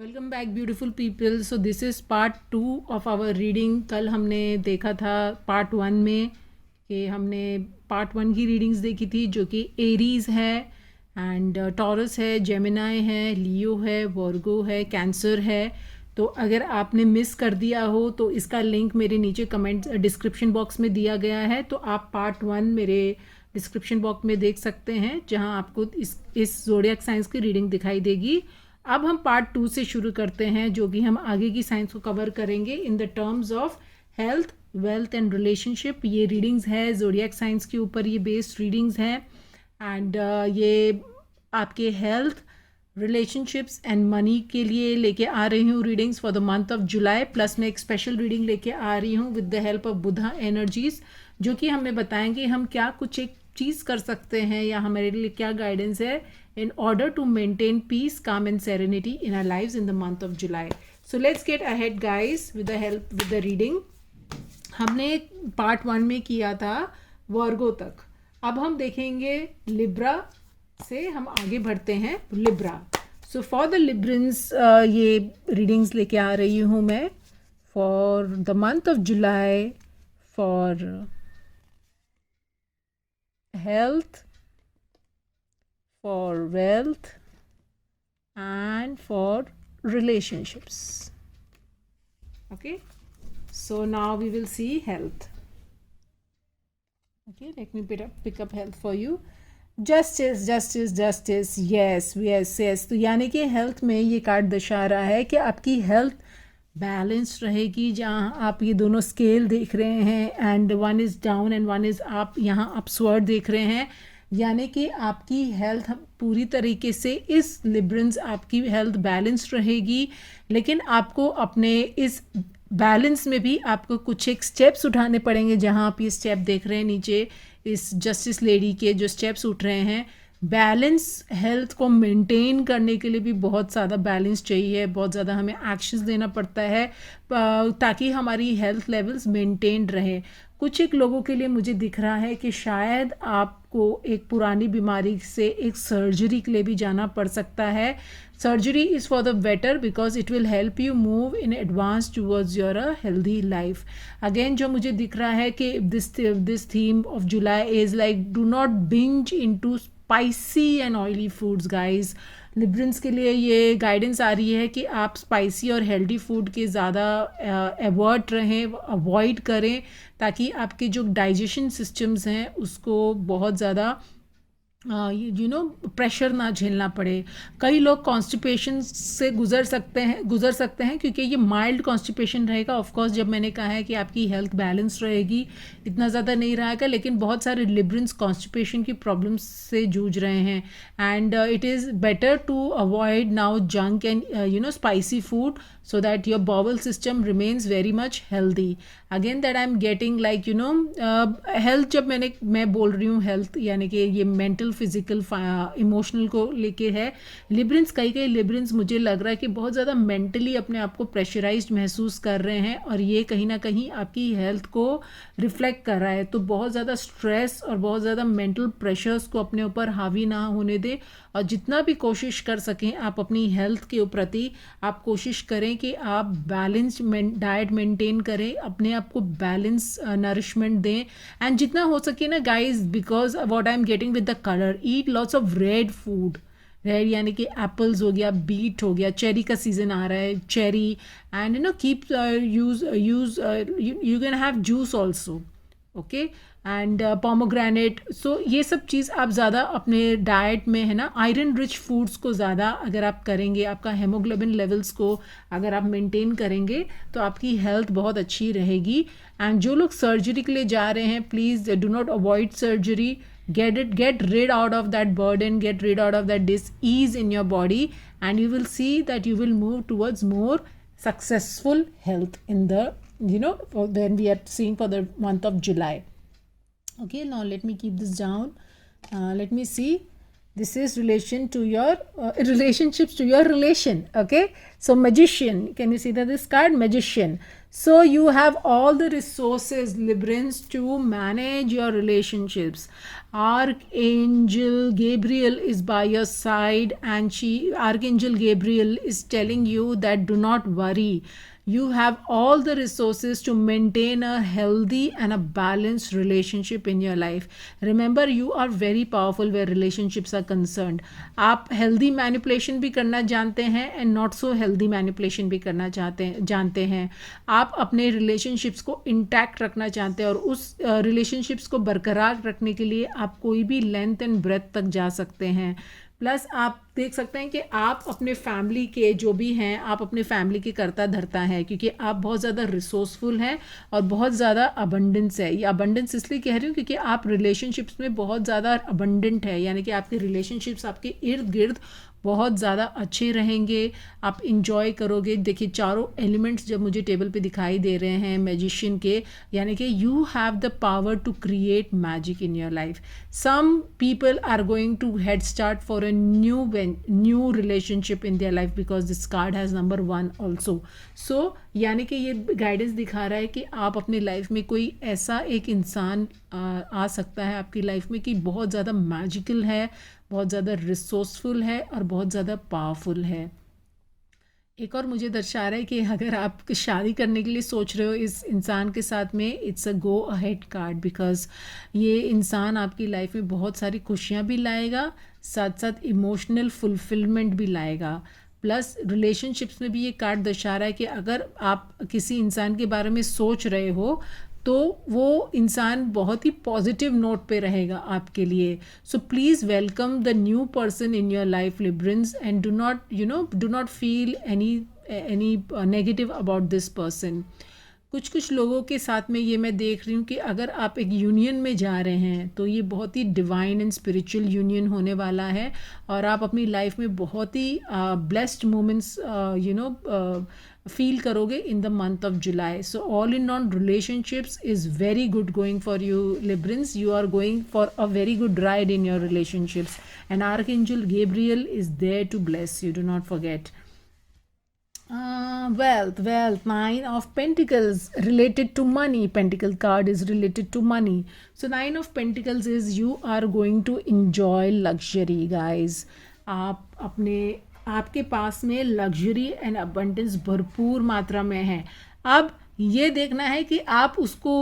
Welcome back beautiful people. So this is part 2 of our reading. कल हमने देखा था पार्ट 1 में कि हमने पार्ट 1 की रीडिंग्स देखी थी जो कि एरीज़ है एंड टॉरस है, जेमिनाई है, लियो है, वर्गो है, कैंसर है। तो अगर आपने मिस कर दिया हो तो इसका लिंक मेरे नीचे कमेंट डिस्क्रिप्शन बॉक्स में दिया गया है, तो आप पार्ट 1 मेरे डिस्क्रिप्शन बॉक्स में देख सकते हैं जहां आपको इस ज़ोडिएक साइंस की रीडिंग दिखाई देगी। अब हम पार्ट 2 से शुरू करते हैं जो कि हम आगे की साइंस को कवर करेंगे in the terms of health, wealth and relationship. ये रीडिंग्स है ज़ोडिएक साइंस के ऊपर, ये बेस्ड रीडिंग्स हैं एंड ये आपके हेल्थ, रिलेशनशिप्स एंड मनी के लिए लेके आ रही हूँ readings for the month of July. Plus मैं एक स्पेशल रीडिंग लेके आ रही हूँ with the help of Buddha energies, जो कि हमें बताएंगे हम क्या कुछ एक चीज़ कर सकते हैं या हमारे लिए क्या गाइडेंस है in order to maintain peace, calm and serenity in our lives in the month of July. So let's get ahead guys with the help with the reading. हमने पार्ट 1 में किया था वर्गो तक, अब हम देखेंगे लिब्रा से हम आगे बढ़ते हैं Libra. So for the Librans ये रीडिंग्स लेके आ रही हूँ मैं for the month of July for health, for wealth and for relationships. Okay, so now we will see health. Okay, let me pick up health for you. Justice, justice, justice. Yes, yes, yes. तो यानी कि health में ये card दर्शा रहा है कि आपकी हेल्थ बैलेंस रहेगी। जहाँ आप ये दोनों स्केल देख रहे हैं and one is down and one is up, यहाँ अपस्वर्ड देख रहे हैं, यानी कि आपकी हेल्थ पूरी तरीके से इस लिब्रंस आपकी हेल्थ बैलेंस रहेगी। लेकिन आपको अपने इस बैलेंस में भी आपको कुछ एक स्टेप्स उठाने पड़ेंगे। जहां आप ये स्टेप देख रहे हैं नीचे इस जस्टिस लेडी के जो स्टेप्स उठ रहे हैं, बैलेंस हेल्थ को मेंटेन करने के लिए भी बहुत ज़्यादा बैलेंस चाहिए, बहुत ज़्यादा हमें एक्शंस देना पड़ता है ताकि हमारी हेल्थ लेवल्स मेंटेन रहे। कुछ एक लोगों के लिए मुझे दिख रहा है कि शायद आपको एक पुरानी बीमारी से एक सर्जरी के लिए भी जाना पड़ सकता है। Surgery is for the better because it will help you move in advance towards your a healthy life. Again जो मुझे दिख रहा है कि this theme of July is like do not binge into spicy and oily foods guys. Librans के लिए ये guidance आ रही है कि आप स्पाइसी और हेल्दी फूड के ज़्यादा अवॉइड करें ताकि आपके जो डाइजेशन सिस्टम्स हैं उसको बहुत ज़्यादा प्रेशर ना झेलना पड़े। कई लोग कॉन्स्टिपेशन से गुजर सकते हैं क्योंकि ये माइल्ड कॉन्स्टिपेशन रहेगा। ऑफ कोर्स जब मैंने कहा है कि आपकी हेल्थ बैलेंस रहेगी, इतना ज़्यादा नहीं रहेगा, लेकिन बहुत सारे लिब्रंस कॉन्स्टिपेशन की प्रॉब्लम्स से जूझ रहे हैं and it is better to avoid now junk and spicy food so that your bowel system remains very much healthy. Again that I'm getting like health, जब मैं बोल रही हूँ हेल्थ यानी कि ये मेंटल, फिजिकल, इमोशनल को लेके है। लिब्रंस, कई लिब्रंस मुझे लग रहा है कि बहुत ज़्यादा मेंटली अपने आप को प्रेशराइज्ड महसूस कर रहे हैं और ये कहीं ना कहीं आपकी हेल्थ को रिफ्लेक्ट कर रहा है। तो बहुत ज़्यादा स्ट्रेस और बहुत ज़्यादा मेंटल प्रेशर्स को अपने ऊपर हावी ना होने दें और जितना भी कोशिश कर सकें आप अपनी हेल्थ के प्रति आप कोशिश करें कि आप बैलेंस डाइट मेंटेन करें, अपने आप को बैलेंस नरिशमेंट दें एंड जितना हो सके ना guys, because what I am getting with the colour, eat lots of red food. Red यानी कि एप्पल्स हो गया, बीट हो गया, चेरी का सीजन आ रहा है, cherry and keep use you can have juice also, okay, and pomegranate. So ये सब चीज़ आप ज़्यादा अपने डाइट में है ना, आयरन रिच फूड्स को ज़्यादा अगर आप करेंगे, आपका हेमोग्लोबिन लेवल्स को अगर आप मेंटेन करेंगे तो आपकी हेल्थ बहुत अच्छी रहेगी। एंड जो लोग सर्जरी के लिए जा रहे हैं, please do not avoid surgery, get rid out of that burden, get rid out of that dis-ease in your body and you will see that you will move towards more successful health in the when we are seeing for the month of July. Okay, now let me keep this down. Let me see. This is relation to your relationships to your relation. Okay, so magician. Can you see that this card, magician? So you have all the resources, Librans, to manage your relationships. Archangel Gabriel is by your side, and Archangel Gabriel is telling you that do not worry. You have all the resources to maintain a healthy and a balanced relationship in your life. Remember, you are very powerful where relationships are concerned. आप healthy manipulation भी करना जानते हैं and not so healthy manipulation भी करना जानते हैं. आप अपने relationships को intact रखना चाहते हैं और उस relationships को बरकरार रखने के लिए आप कोई भी length and breadth तक जा सकते हैं. प्लस आप देख सकते हैं कि आप अपने फैमिली के जो भी हैं, आप अपने फैमिली के करता धरता है, क्योंकि आप बहुत ज़्यादा रिसोर्सफुल हैं और बहुत ज़्यादा अबंडेंस है. ये अबंडेंस इसलिए कह रही हूँ क्योंकि आप रिलेशनशिप्स में बहुत ज़्यादा अबंडेंट है, यानी कि आपके रिलेशनशिप्स आपके इर्द गिर्द बहुत ज़्यादा अच्छे रहेंगे, आप इंजॉय करोगे. देखिए चारों एलिमेंट्स जब मुझे टेबल पे दिखाई दे रहे हैं मैजिशियन के, यानी कि you have the power to create magic in your life. Some people are going to head start for a new relationship in their life because this card has number 1 also. So यानी कि ये guidance दिखा रहा है कि आप अपनी life में कोई ऐसा एक इंसान आ सकता है आपकी लाइफ में कि बहुत ज़्यादा मैजिकल है, बहुत ज़्यादा रिसोर्सफुल है और बहुत ज़्यादा पावरफुल है. एक और मुझे दर्शा रहा है कि अगर आप शादी करने के लिए सोच रहे हो इस इंसान के साथ में, it's a go ahead card because ये इंसान आपकी लाइफ में बहुत सारी खुशियाँ भी लाएगा, साथ साथ इमोशनल फुलफिलमेंट भी लाएगा. प्लस रिलेशनशिप्स में भी ये कार्ड दर्शा रहा है कि अगर आप किसी इंसान के बारे में सोच रहे हो तो वो इंसान बहुत ही पॉजिटिव नोट पे रहेगा आपके लिए. So please welcome the new person in your life Librans and do not feel any negative about this person. कुछ लोगों के साथ में ये मैं देख रही हूँ कि अगर आप एक यूनियन में जा रहे हैं तो ये बहुत ही डिवाइन एंड स्पिरिचुअल यूनियन होने वाला है और आप अपनी लाइफ में बहुत ही ब्लेस्ड मोमेंट्स फील करोगे in the month of July. So all in on relationships is very good going for you Librans. You are going for a very good ride in your relationships and archangel Gabriel is there to bless you. Do not forget. Wealth, 9 of Pentacles related to money. Pentacle card is related to money. So 9 of Pentacles is you are going to enjoy luxury, guys. आपके पास में luxury and abundance भरपूर मात्रा में है. अब ये देखना है कि आप उसको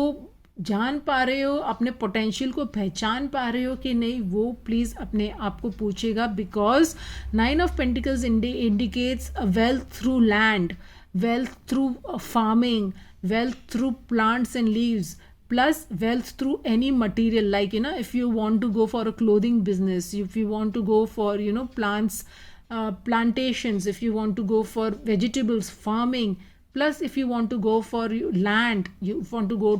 जान पा रहे हो, अपने पोटेंशियल को पहचान पा रहे हो कि नहीं, वो प्लीज़ अपने आप को पूछेगा. Because 9 of pentacles indicates wealth through land, wealth through farming, wealth through plants and leaves, plus wealth through any material, like if you want to go for a clothing business, if you want to go for plants, plantations, if you want to go for vegetables farming, plus if you want to go for land, you want to go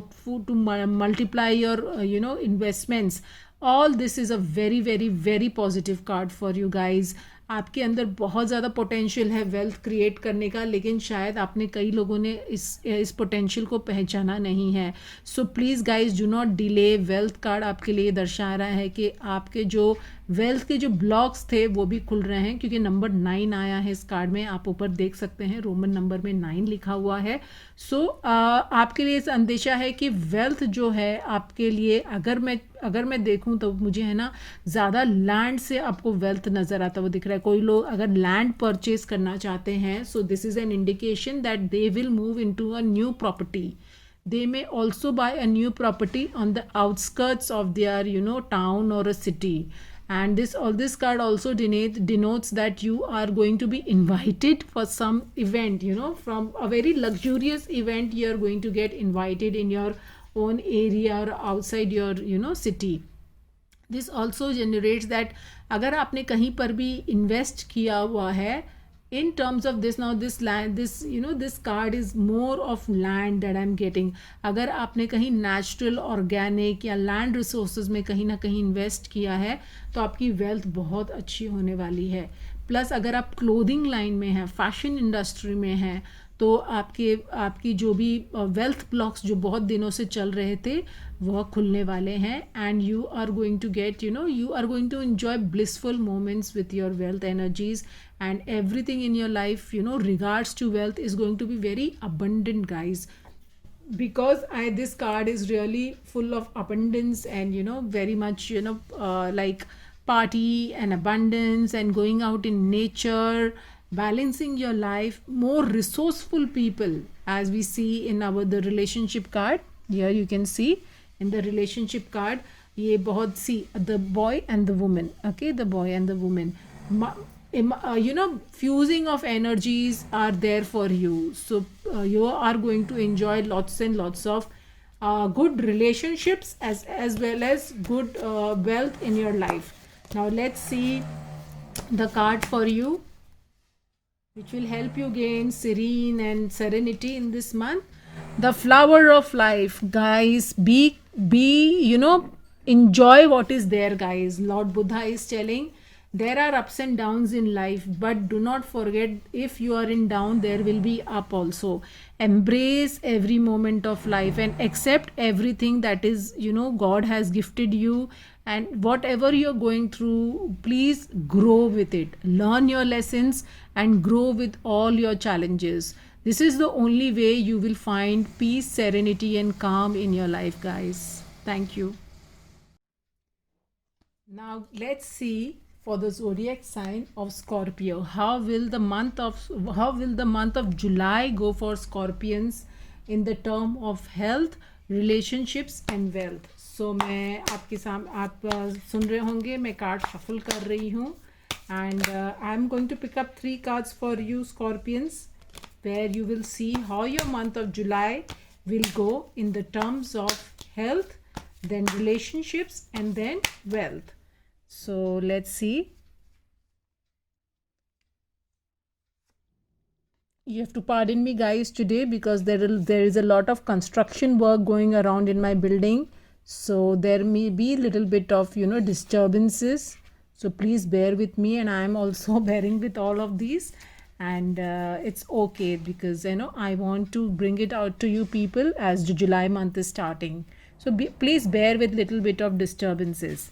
to multiply your investments. All this is a very very very positive card for you guys. आपके अंदर बहुत ज़्यादा potential है wealth create करने का, लेकिन शायद आपने कई लोगों ने इस पोटेंशियल को पहचाना नहीं है. So please guys do not delay. Wealth card आपके लिए दर्शा रहा है कि आपके जो वेल्थ के जो ब्लॉक्स थे वो भी खुल रहे हैं, क्योंकि नंबर 9 आया है इस कार्ड में. आप ऊपर देख सकते हैं रोमन नंबर में 9 लिखा हुआ है. सो आपके लिए इस अंदेशा है कि वेल्थ जो है आपके लिए, अगर मैं देखूं तो मुझे है ना ज़्यादा लैंड से आपको वेल्थ नज़र आता वो दिख रहा है. कोई लोग अगर लैंड परचेज करना चाहते हैं, सो this is an indication that they will move into a new property. They may also buy a new property on the outskirts of their town or a city. And this card also denotes that you are going to be invited for some event, from a very luxurious event. You are going to get invited in your own area or outside your city. This also generates that अगर आपने कहीं पर भी invest किया हुआ है, in terms of this, now this land, this card is more of land that I'm getting. अगर आपने कहीं नेचुरल ऑर्गेनिक या लैंड रिसोर्सेज में कहीं ना कहीं इन्वेस्ट किया है तो आपकी वेल्थ बहुत अच्छी होने वाली है. प्लस अगर आप क्लोथिंग लाइन में हैं, फैशन इंडस्ट्री में हैं, तो आपकी जो भी वेल्थ ब्लॉक्स जो बहुत दिनों से चल रहे थे वह खुलने वाले हैं and you are going to get you are going to enjoy blissful moments with your wealth energies, and everything in your life regards to wealth is going to be very abundant, guys, because this card is really full of abundance and very much like party and abundance and going out in nature, balancing your life, more resourceful people, as we see in our the relationship card. Here you can see in the relationship card, ये बहुत सी the boy and the woman, okay, the boy and the woman, fusing of energies are there for you, so you are going to enjoy lots and lots of good relationships as well as good wealth in your life. Now let's see the card for you which will help you gain serene and serenity in this month. The flower of life, guys. Be enjoy what is there, guys. Lord Buddha is telling there are ups and downs in life, but do not forget, if you are in down, there will be up also. Embrace every moment of life and accept everything that is God has gifted you, and whatever you're going through, please grow with it, learn your lessons and grow with all your challenges. This is the only way you will find peace, serenity and calm in your life, guys. Thank you. Now let's see for the zodiac sign of Scorpio. How will the month of July go for Scorpions in the term of health, relationships and wealth? So मैं आपके सामने, आप सुन रहे होंगे, मैं card shuffle कर रही हूँ and I am going to pick up 3 cards for you, Scorpions, where you will see how your month of July will go in the terms of health, then relationships and then wealth. So let's see. You have to pardon me, guys, today because there is a lot of construction work going around in my building, so there may be a little bit of disturbances, so please bear with me, and I am also bearing with all of these, and it's okay because I want to bring it out to you people as the July month is starting, so please bear with little bit of disturbances.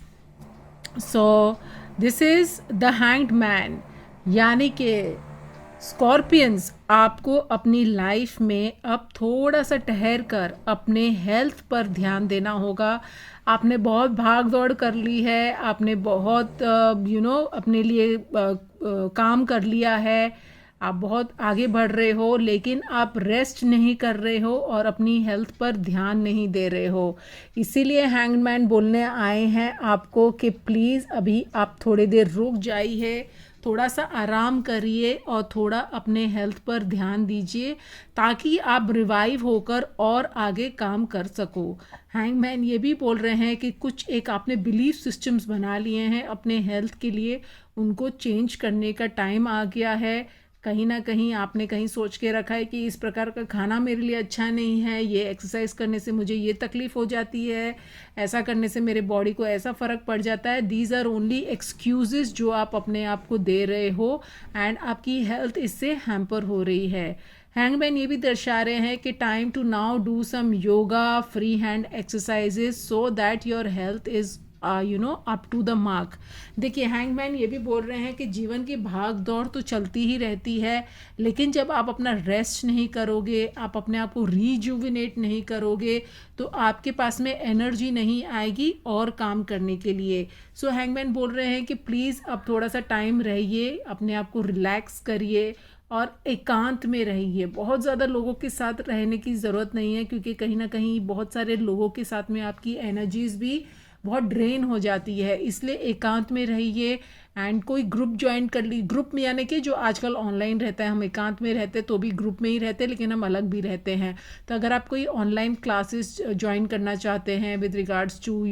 So this is the Hanged Man, यानी कि Scorpions, आपको अपनी life में अब थोड़ा सा ठहर कर अपने हेल्थ पर ध्यान देना होगा. आपने बहुत भाग दौड़ कर ली है, आपने बहुत अपने लिए काम कर लिया है, आप बहुत आगे बढ़ रहे हो, लेकिन आप रेस्ट नहीं कर रहे हो और अपनी हेल्थ पर ध्यान नहीं दे रहे हो. इसीलिए हैंगमैन बोलने आए हैं आपको कि प्लीज़ अभी आप थोड़ी देर रुक जाइए, थोड़ा सा आराम करिए और थोड़ा अपने हेल्थ पर ध्यान दीजिए ताकि आप रिवाइव होकर और आगे काम कर सको. हैंगमैन ये भी बोल रहे हैं कि कुछ एक आपने बिलीफ सिस्टम्स बना लिए हैं अपने हेल्थ के लिए, उनको चेंज करने का टाइम आ गया है. कहीं ना कहीं आपने कहीं सोच के रखा है कि इस प्रकार का खाना मेरे लिए अच्छा नहीं है, ये एक्सरसाइज करने से मुझे ये तकलीफ़ हो जाती है, ऐसा करने से मेरे बॉडी को ऐसा फ़र्क पड़ जाता है. दीज आर ओनली एक्सक्यूज़ेस जो आप अपने आप को दे रहे हो एंड आपकी हेल्थ इससे हैम्पर हो रही है. हैंगमैन ये भी दर्शा रहे हैं कि time to now do some yoga, free hand exercises so that your health is up to the mark. देखिए हैंगमैन ये भी बोल रहे हैं कि जीवन की भाग दौड़ तो चलती ही रहती है, लेकिन जब आप अपना रेस्ट नहीं करोगे, आप अपने आप को रीजुविनेट नहीं करोगे, तो आपके पास में एनर्जी नहीं आएगी और काम करने के लिए. सो हैंगमैन बोल रहे हैं कि प्लीज़ अब थोड़ा सा टाइम रहिए, अपने आप को रिलैक्स करिए और एकांत में रहिए. बहुत ज़्यादा लोगों के साथ रहने की ज़रूरत नहीं है, क्योंकि कहीं ना कहीं बहुत सारे लोगों के साथ में आपकी एनर्जीज़ भी बहुत ड्रेन हो जाती है. इसलिए एकांत में रहिए एंड कोई ग्रुप ज्वाइन कर ली. ग्रुप में यानी कि जो आजकल ऑनलाइन रहता है, हम एकांत में रहते तो भी ग्रुप में ही रहते, लेकिन हम अलग भी रहते हैं. तो अगर आप कोई ऑनलाइन क्लासेस ज्वाइन करना चाहते हैं with regards to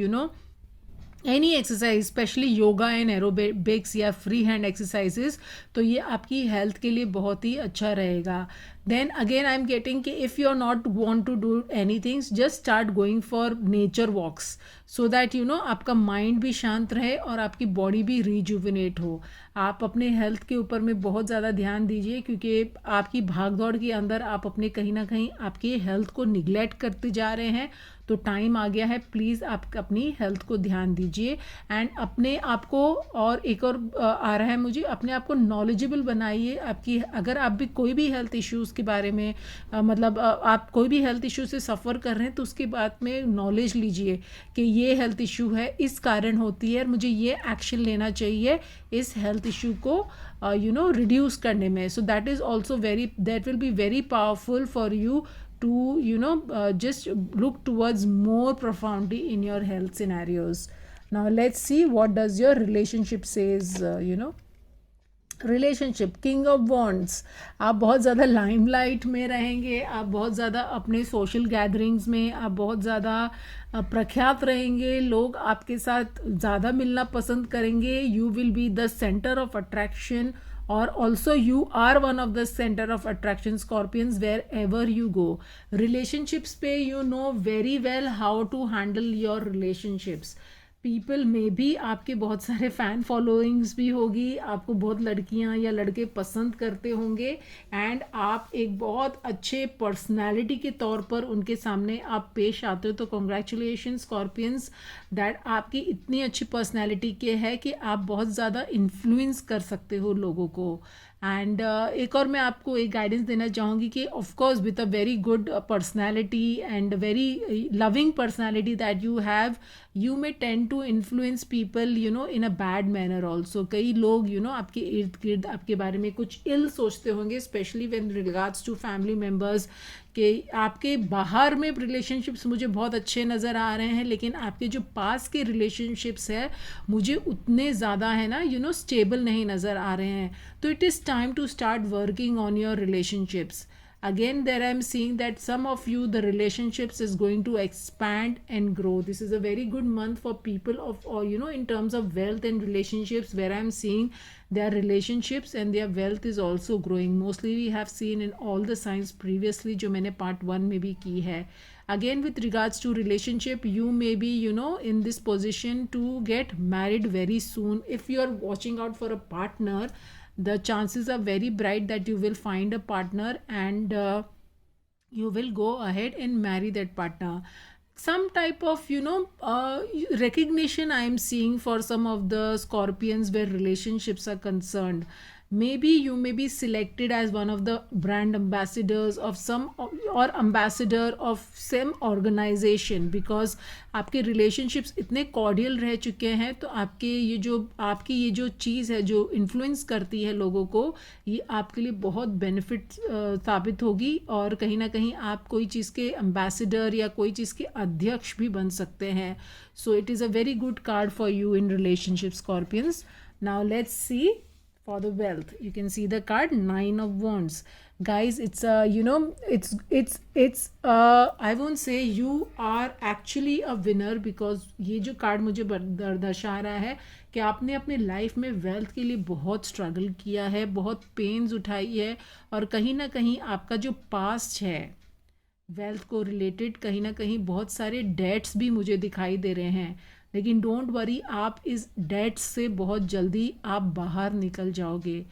any exercise, specially yoga and aerobics या फ्री हैंड एक्सरसाइजेज, तो ये आपकी हेल्थ के लिए बहुत ही अच्छा रहेगा. Then again I am getting कि if you are not want to do any things, just start going for nature walks so that आपका माइंड भी शांत रहे और आपकी बॉडी भी रिजुविनेट हो. आप अपने हेल्थ के ऊपर में बहुत ज़्यादा ध्यान दीजिए, क्योंकि आपकी भागदौड़ के अंदर आप अपने कहीं ना कहीं आपकी हेल्थ को निगलेक्ट करते जा रहे हैं. तो टाइम आ गया है, प्लीज़ आप अपनी हेल्थ को ध्यान दीजिए एंड अपने आप को, और एक और आ रहा है मुझे, अपने आप को नॉलेजेबल बनाइए। आपकी अगर आप भी कोई भी हेल्थ इश्यूज़ के बारे में मतलब आप कोई भी हेल्थ इशू से सफ़र कर रहे हैं तो उसके बाद में नॉलेज लीजिए कि ये हेल्थ इशू है, इस कारण होती है, मुझे ये एक्शन लेना चाहिए इस हेल्थ इशू को रिड्यूस करने में। So that is also very, that will be very powerful for you to just look towards more profoundly in your health scenarios. Now let's see what does your relationship says. Relationship, king of wands, आप बहुत ज़्यादा limelight में रहेंगे, आप बहुत ज़्यादा अपने social gatherings में आप बहुत ज़्यादा प्रख्यात रहेंगे, लोग आपके साथ ज़्यादा मिलना पसंद करेंगे, you will be the centre of attraction और also you are one of the centre of attraction Scorpions wherever you go. Relationships पे you know very well how to handle your relationships. People में भी आपके बहुत सारे fan followings भी होगी, आपको बहुत लड़कियां या लड़के पसंद करते होंगे एंड आप एक बहुत अच्छे पर्सनालिटी के तौर पर उनके सामने आप पेश आते हो। तो कॉन्ग्रेचुलेशन स्कॉर्पियंस, दैट आपकी इतनी अच्छी पर्सनालिटी के है कि आप बहुत ज़्यादा इन्फ्लुएंस कर सकते हो लोगों को। एंड एक और मैं आपको एक गाइडेंस देना चाहूँगी कि of course with a very good personality and very loving personality that you have, you may tend to influence people in a bad manner also. कई लोग आपके इर्द गिर्द आपके बारे में कुछ इल सोचते होंगे, specially when regards to family members, कि आपके बाहर में रिलेशनशिप्स मुझे बहुत अच्छे नज़र आ रहे हैं लेकिन आपके जो पास के रिलेशनशिप्स है मुझे उतने ज़्यादा है ना स्टेबल नहीं नज़र आ रहे हैं। तो it is time to start working on your relationships. Again, there I am seeing that some of you, the relationships is going to expand and grow. This is a very good month for people of, or in terms of wealth and relationships, where I am seeing their relationships and their wealth is also growing. Mostly we have seen in all the signs previously जो मैंने part 1 में भी की है. Again, with regards to relationship, you may be in this position to get married very soon. If you are watching out for a partner, the chances are very bright that you will find a partner and you will go ahead and marry that partner. Some type of recognition I am seeing for some of the scorpions where relationships are concerned. Maybe you may be selected as one of the brand ambassadors of some or ambassador of some organization, because आपके relationships इतने cordial रह चुके हैं तो आपकी ये जो चीज़ है जो influence करती है लोगों को, ये आपके लिए बहुत benefit साबित होगी और कहीं ना कहीं आप कोई चीज़ के ambassador या कोई चीज़ के अध्यक्ष भी बन सकते हैं. So it is a very good card for you in relationship, Scorpions. Now let's see for the wealth. You can see the card 9 of Wands. Guys, it's it's I won't say you are actually a winner, because ये जो card मुझे दर्शा रहा है कि आपने अपने life में वेल्थ के लिए बहुत स्ट्रगल किया है, बहुत पेन्स उठाई है और कहीं ना कहीं आपका जो पास्ट है वेल्थ को रिलेटेड, कहीं ना कहीं बहुत सारे डेट्स भी मुझे दिखाई दे रहे हैं. लेकिन डोंट वरी, आप इस डेट्स से बहुत जल्दी आप बाहर निकल जाओगे.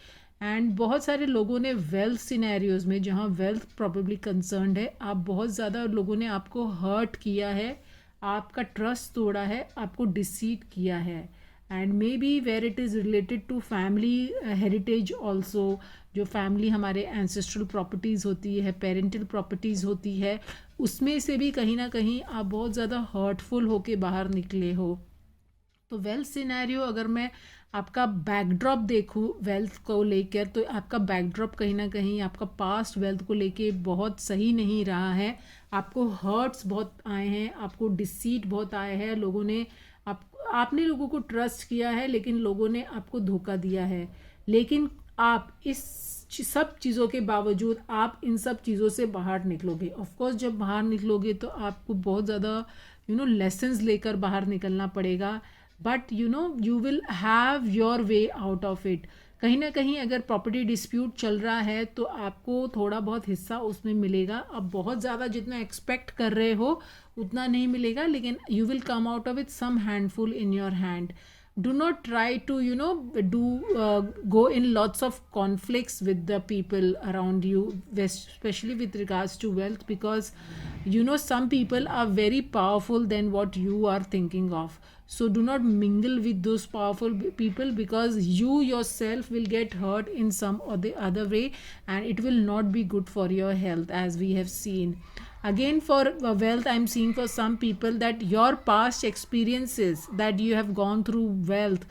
एंड बहुत सारे लोगों ने वेल्थ सिनेरियोज में जहाँ वेल्थ प्रॉब्लली कंसर्न्ड है, आप बहुत ज़्यादा लोगों ने आपको हर्ट किया है, आपका ट्रस्ट तोड़ा है, आपको डिसीट किया है. And maybe where it is related to family heritage also, जो फैमिली हमारे एंसेस्ट्रल प्रॉपर्टीज़ होती है, पेरेंटल प्रॉपर्टीज़ होती है, उसमें से भी कहीं ना कहीं आप बहुत ज़्यादा हर्टफुल होके बाहर निकले हो. तो वेल्थ सिनेरियो, अगर मैं आपका बैकड्रॉप देखूँ वेल्थ को लेकर, तो आपका बैकड्रॉप कहीं ना कहीं आपका पास्ट वेल्थ को लेके बहुत सही नहीं रहा है. आपको हर्ट्स बहुत आए हैं, आपको डिसीट बहुत आए हैं, लोगों ने आपने लोगों को ट्रस्ट किया है लेकिन लोगों ने आपको धोखा दिया है. लेकिन आप इस सब चीज़ों के बावजूद आप इन सब चीज़ों से बाहर निकलोगे. ऑफ कोर्स जब बाहर निकलोगे तो आपको बहुत ज़्यादा लेसन्स लेकर बाहर निकलना पड़ेगा, but you will have your way out of it. कहीं ना कहीं अगर प्रॉपर्टी डिस्प्यूट चल रहा है तो आपको थोड़ा बहुत हिस्सा उसमें मिलेगा. अब बहुत ज़्यादा जितना एक्सपेक्ट कर रहे हो उतना नहीं मिलेगा, लेकिन you will come out of it some handful in your hand. Do not try to go in lots of conflicts with the people around you, especially with regards to wealth, because some people are very powerful than what you are thinking of. So do not mingle with those powerful people, because you yourself will get hurt in some or the other way, and it will not be good for your health, as we have seen. Again, for wealth, I'm seeing for some people that your past experiences that you have gone through wealth,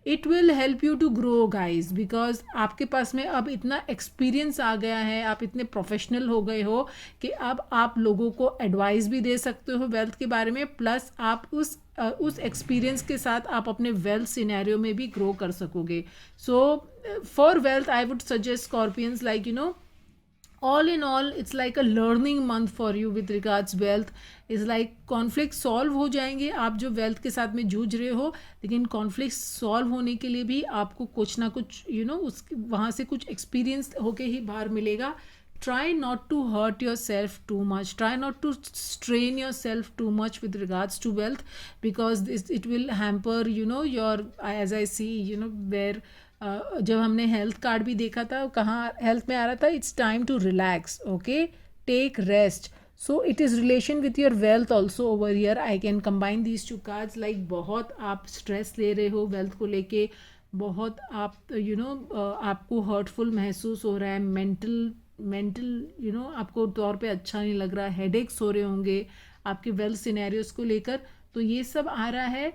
it will help you to grow guys, because आपके पास में अब इतना experience आ गया है, आप इतने professional हो गए हो कि अब आप लोगों को एडवाइस भी दे सकते हो वेल्थ के बारे में, प्लस आप उस एक्सपीरियंस के साथ आप अपने वेल्थ सिनेरियो में भी ग्रो कर सकोगे. So for wealth I would suggest Scorpions, like all in all, it's like a learning month for you with regards wealth. Is like conflict solve हो जाएंगे आप जो wealth के साथ में जूझ रहे हो, लेकिन conflict solve होने के लिए भी आपको कुछ ना कुछ उस वहाँ से कुछ experience होके ही बाहर मिलेगा. Try not to hurt yourself too much. Try not to strain yourself too much with regards to wealth, because it will hamper your, as I see where जब हमने हेल्थ कार्ड भी देखा था, कहाँ हेल्थ में आ रहा था, it's time to relax, okay, take rest. So it is relation with your wealth also over here. I can combine these two cards. Like बहुत आप स्ट्रेस ले रहे हो वेल्थ को लेके, बहुत आप आपको हर्टफुल महसूस हो रहा है, मेंटल आपको तौर पे अच्छा नहीं लग रहा, हेडेक्स हो रहे होंगे आपके वेल्थ सिनेरियोज को लेकर, तो ये सब आ रहा है.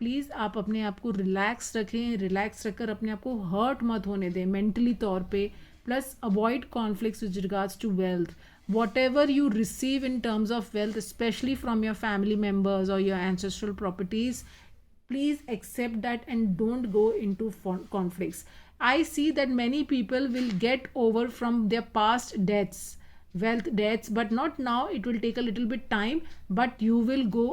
प्लीज़ आप अपने आप को रिलैक्स रखें, रिलैक्स रखकर अपने आप को हर्ट मत होने दें मेंटली तौर पे. Plus avoid conflicts with regards to wealth. Whatever you receive in terms of wealth, specially from your family members और your ancestral properties, please accept that and don't go into conflicts. I see that many people will get over from their past debts, wealth debts, but not now. It will take a little bit time, but you will go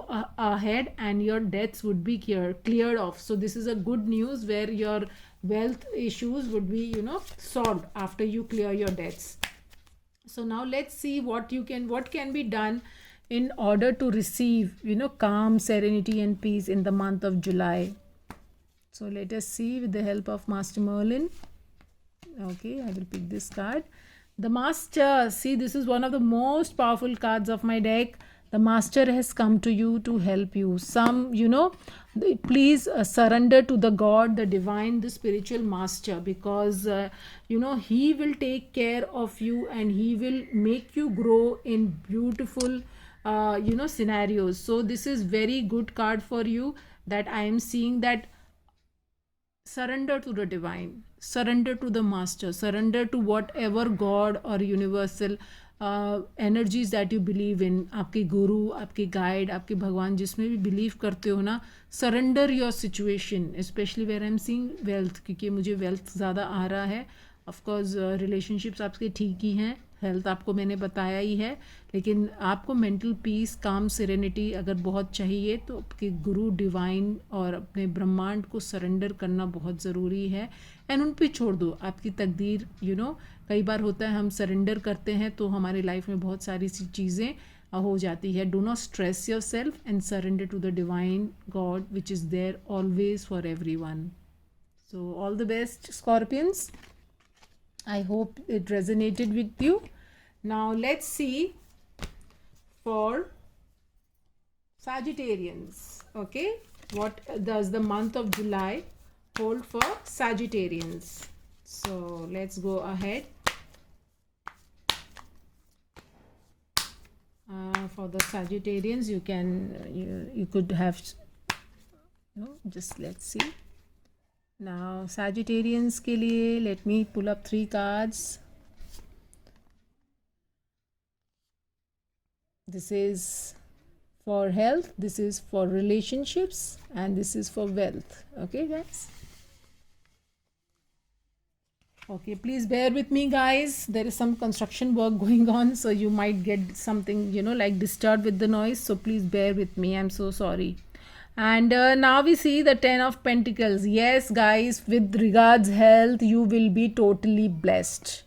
ahead and your debts would be cleared off. So this is a good news where your wealth issues would be solved after you clear your debts. So now let's see what can be done in order to receive calm, serenity and peace in the month of July. So let us see with the help of Master Merlin. Okay, I will pick this card. The Master, see, this is one of the most powerful cards of my deck. The Master has come to you to help you. Please surrender to the God, the divine, the spiritual master, because he will take care of you and he will make you grow in beautiful scenarios. So this is very good card for you, that I am seeing that surrender to the divine, surrender to the master, surrender to whatever God or universal energies that you believe in. आपके गुरु, आपके guide, आपके भगवान, जिसमें भी believe करते हो ना, surrender your situation, especially where I am seeing wealth, क्योंकि मुझे wealth ज़्यादा आ रहा है. ऑफकोर्स रिलेशनशिप्स आपके ठीक ही हैं, हेल्थ आपको मैंने बताया ही है, लेकिन आपको मेंटल पीस, काम, सेरेनिटी अगर बहुत चाहिए तो आपके गुरु, डिवाइन और अपने ब्रह्मांड को सरेंडर करना बहुत ज़रूरी है, एंड उन पे छोड़ दो आपकी तकदीर. कई बार होता है हम सरेंडर करते हैं तो हमारी लाइफ में बहुत सारी सी चीज़ें हो जाती है. Do not stress yourself and surrender to the divine god which is there always for everyone. So all the best Scorpions. I hope it resonated with you. Now let's see for Sagittarians. Okay, what does the month of July hold for Sagittarians? So let's go ahead. For the Sagittarians, you could have just let's see. Now Sagittarians के लिए let me pull up 3 cards. This is for health, this is for relationships, and this is for wealth. Okay guys, okay, please bear with me guys, there is some construction work going on, so you might get something like disturbed with the noise, so please bear with me, I'm so sorry. And now we see the 10 of Pentacles. Yes guys, with regards health, you will be totally blessed,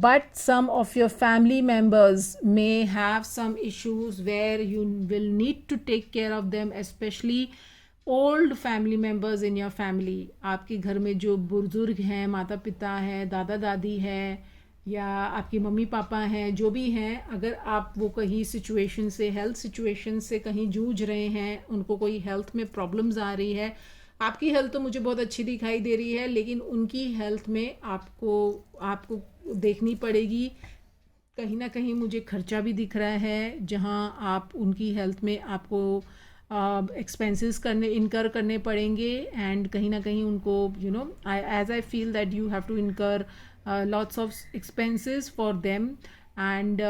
but some of your family members may have some issues where you will need to take care of them, especially old family members in your family, आपके घर में जो बुजुर्ग हैं, माता पिता हैं, दादा दादी हैं, या आपकी मम्मी पापा हैं, जो भी हैं, अगर आप वो कहीं सिचुएशन से, हेल्थ सिचुएशन से कहीं जूझ रहे हैं, उनको कोई हेल्थ में प्रॉब्लम्स आ रही है, आपकी हेल्थ तो मुझे बहुत अच्छी दिखाई दे रही है, लेकिन उनकी हेल्थ में आपको आपको देखनी पड़ेगी। कहीं ना कहीं मुझे खर्चा भी दिख रहा है जहां आप उनकी हेल्थ में आपको एक्सपेंसेस करने इनकर करने पड़ेंगे, एंड कहीं ना कहीं उनको as I feel that you have to incur lots of expenses for them. And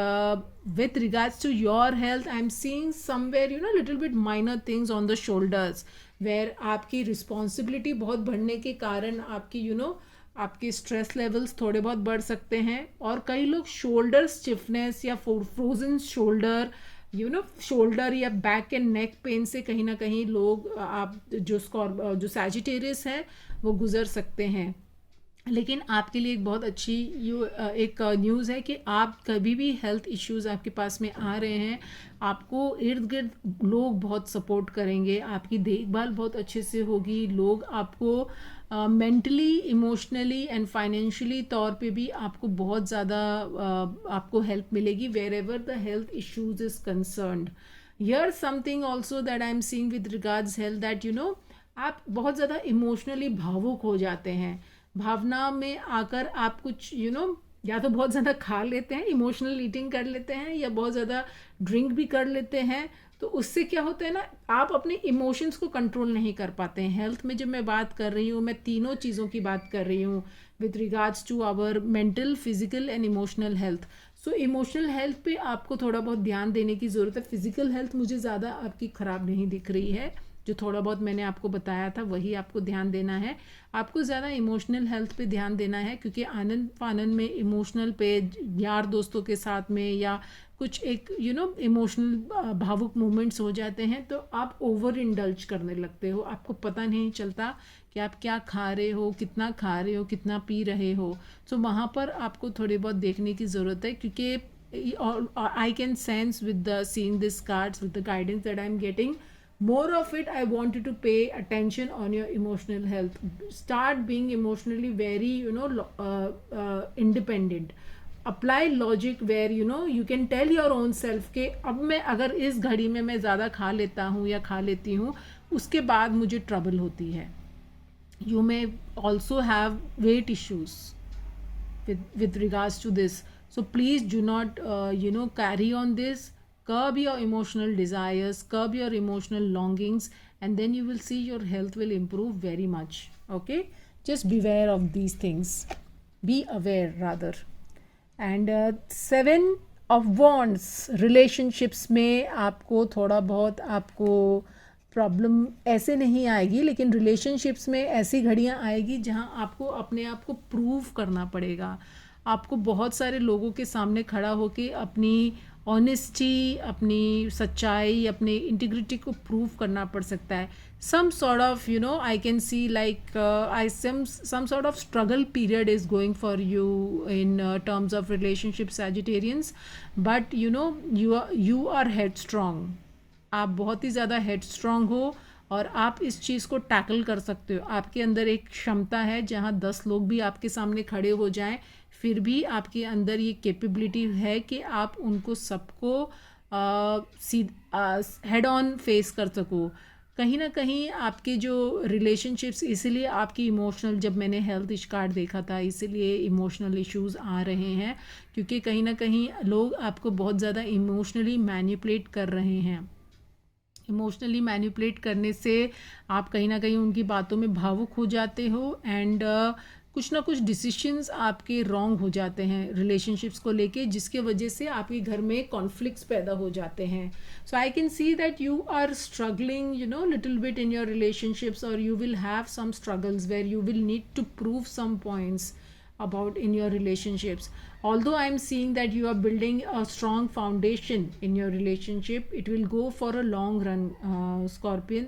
with regards to your health, I'm seeing somewhere little bit minor things on the shoulders, where आपकी responsibility बहुत बढ़ने के कारण आपकी आपके stress levels थोड़े बहुत बढ़ सकते हैं, और कई लोग शोल्डर स्टिफनेस या फ्रोजन शोल्डर शोल्डर या बैक एंड नेक पेन से कहीं ना कहीं लोग आप जो सैजिटेरियस है वो गुजर सकते हैं। लेकिन आपके लिए एक बहुत अच्छी एक न्यूज़ है कि आप कभी भी हेल्थ इश्यूज़ आपके पास में आ रहे हैं, आपको इर्द गिर्द लोग बहुत सपोर्ट करेंगे, आपकी देखभाल बहुत अच्छे से होगी, लोग आपको मेंटली, इमोशनली एंड फाइनेंशियली तौर पे भी आपको बहुत ज़्यादा आपको हेल्प मिलेगी wherever the health issues is concerned. Here something also that I am seeing with regards health, that आप बहुत ज़्यादा इमोशनली भावुक हो जाते हैं। भावना में आकर आप कुछ या तो बहुत ज़्यादा खा लेते हैं, इमोशनल ईटिंग कर लेते हैं, या बहुत ज़्यादा ड्रिंक भी कर लेते हैं। तो उससे क्या होता है ना, आप अपने इमोशंस को कंट्रोल नहीं कर पाते हैं। हेल्थ में जब मैं बात कर रही हूँ, मैं तीनों चीज़ों की बात कर रही हूँ with regards to our mental, physical and emotional health. So emotional health पे आपको थोड़ा बहुत ध्यान देने की ज़रूरत है। फिजिकल हेल्थ मुझे ज़्यादा आपकी ख़राब नहीं दिख रही है, जो थोड़ा बहुत मैंने आपको बताया था वही आपको ध्यान देना है। आपको ज़्यादा इमोशनल हेल्थ पे ध्यान देना है, क्योंकि आनंद फानन में इमोशनल पे यार दोस्तों के साथ में या कुछ एक इमोशनल भावुक मोमेंट्स हो जाते हैं, तो आप ओवर इंडल्ज करने लगते हो, आपको पता नहीं चलता कि आप क्या खा रहे हो, कितना खा रहे हो, कितना पी रहे हो। सो वहाँ पर आपको थोड़ी बहुत देखने की ज़रूरत है, क्योंकि I can sense with the seeing this cards with the guidance that I am getting, more of it I want you to pay attention on your emotional health. Start being emotionally very independent. Apply logic where you can tell your own self कि अब मैं अगर इस घड़ी में मैं ज़्यादा खा लेता हूँ या खा लेती हूँ, उसके बाद मुझे ट्रबल होती है। You may also have weight issues with regards to this, so please do not carry on this. Curb your emotional desires, curb your emotional longings, and then you will see your health will improve very much. Okay, just beware of these things, be aware rather. And 7 of wands, relationships में आपको थोड़ा बहुत आपको problem ऐसे नहीं आएगी, लेकिन relationships में ऐसी घड़ियां आएगी जहां आपको अपने आप को प्रूव करना पड़ेगा। आपको बहुत सारे लोगों के सामने खड़ा होके अपनी ऑनेस्टी, अपनी सच्चाई, अपनी इंटीग्रिटी को प्रूव करना पड़ सकता है। some sort of I can see like some sort of struggle period is going for you in terms of relationship, Sagittarians, but you are headstrong. आप बहुत ही ज़्यादा हेडस्ट्रॉन्ग हो और आप इस चीज़ को टैकल कर सकते हो। आपके अंदर एक क्षमता है, जहाँ 10 लोग भी आपके सामने खड़े हो जाएं, फिर भी आपके अंदर ये कैपेबिलिटी है कि आप उनको सबको हेड ऑन फेस कर सको। कहीं ना कहीं आपके जो रिलेशनशिप्स, इसीलिए आपकी इमोशनल, जब मैंने हेल्थ इश कार्ड देखा था, इसीलिए इमोशनल इश्यूज़ आ रहे हैं, क्योंकि कहीं ना कहीं लोग आपको बहुत ज़्यादा इमोशनली मैनिपुलेट कर रहे हैं। इमोशनली मैनिपुलेट करने से आप कहीं ना कहीं उनकी बातों में भावुक हो जाते हो, एंड कुछ ना कुछ डिसीशंस आपके रॉन्ग हो जाते हैं रिलेशनशिप्स को लेके, जिसके वजह से आपके घर में कॉन्फ्लिक्ट्स पैदा हो जाते हैं। So I can see that you are struggling little bit in your relationships, और you will have some struggles where you will need to prove some points about in your relationships. Although I am seeing that you are building a strong foundation in your relationship, it will go for a long run, Scorpion,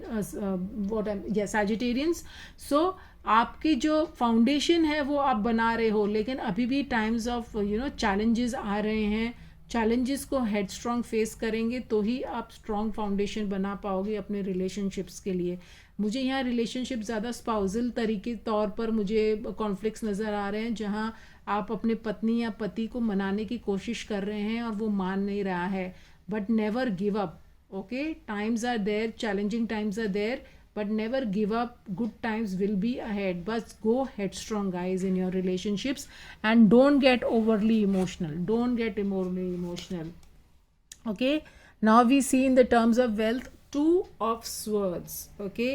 Sagittarians. So आपकी जो foundation है वो आप बना रहे हो, लेकिन अभी भी टाइम्स ऑफ चैलेंजेस आ रहे हैं। चैलेंजेस को हेड स्ट्रॉन्ग फेस करेंगे तो ही आप स्ट्रॉन्ग फाउंडेशन बना पाओगे अपने रिलेशनशिप्स के लिए। मुझे यहाँ रिलेशनशिप ज़्यादा स्पाउजल तरीके तौर पर मुझे कॉन्फ्लिक्ट्स नज़र आ रहे हैं, जहाँ आप अपने पत्नी या पति को मनाने की कोशिश कर रहे हैं और वो मान नहीं रहा है. But never give up. Okay, times are there, challenging times are there, but never give up. Good times will be ahead, but go headstrong guys in your relationships, and don't get overly emotional. Don't get overly emotional. Okay, now we see in the terms of wealth, two of swords. Okay,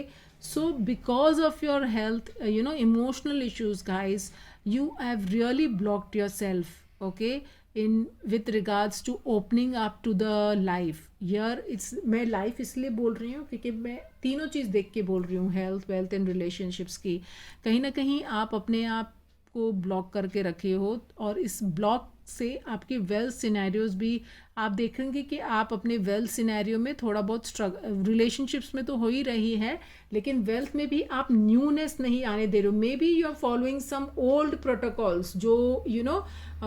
so because of your health, emotional issues guys, you have really blocked yourself. Okay, in with regards to opening up to the life. Here it's, मैं life इसलिए बोल रही हूँ क्योंकि मैं तीनों चीज़ देख के बोल रही हूँ, हेल्थ, वेल्थ एंड रिलेशनशिप्स की. कहीं ना कहीं आप अपने आप को ब्लॉक करके रखे हो, और इस ब्लॉक से आपके वेल्थ सिनेरियोज भी, आप देखेंगे कि आप अपने वेल्थ सिनेरियो में थोड़ा बहुत स्ट्रगल, रिलेशनशिप्स में तो हो ही रही है, लेकिन वेल्थ में भी आप न्यूनेस नहीं आने दे रहे हो. May be you are following some old protocols जो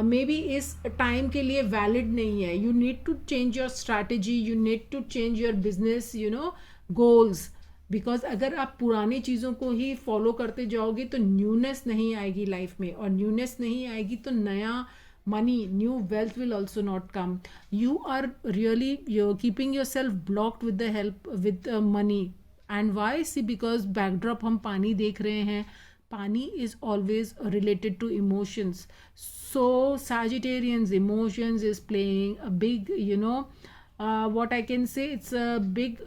मे बी इस टाइम के लिए वैलिड नहीं है. You need to change your strategy, you need to change your business goals. Because अगर आप पुरानी चीज़ों को ही फॉलो करते जाओगे तो न्यूनेस नहीं आएगी लाइफ में, और न्यूनेस नहीं आएगी तो नया money, new wealth will also not come. You are really, you're keeping yourself blocked with the help with money. And why? See, because backdrop हम पानी देख रहे हैं. पानी is always related to emotions. So Sagittarians emotions is playing a big, what I can say, it's a big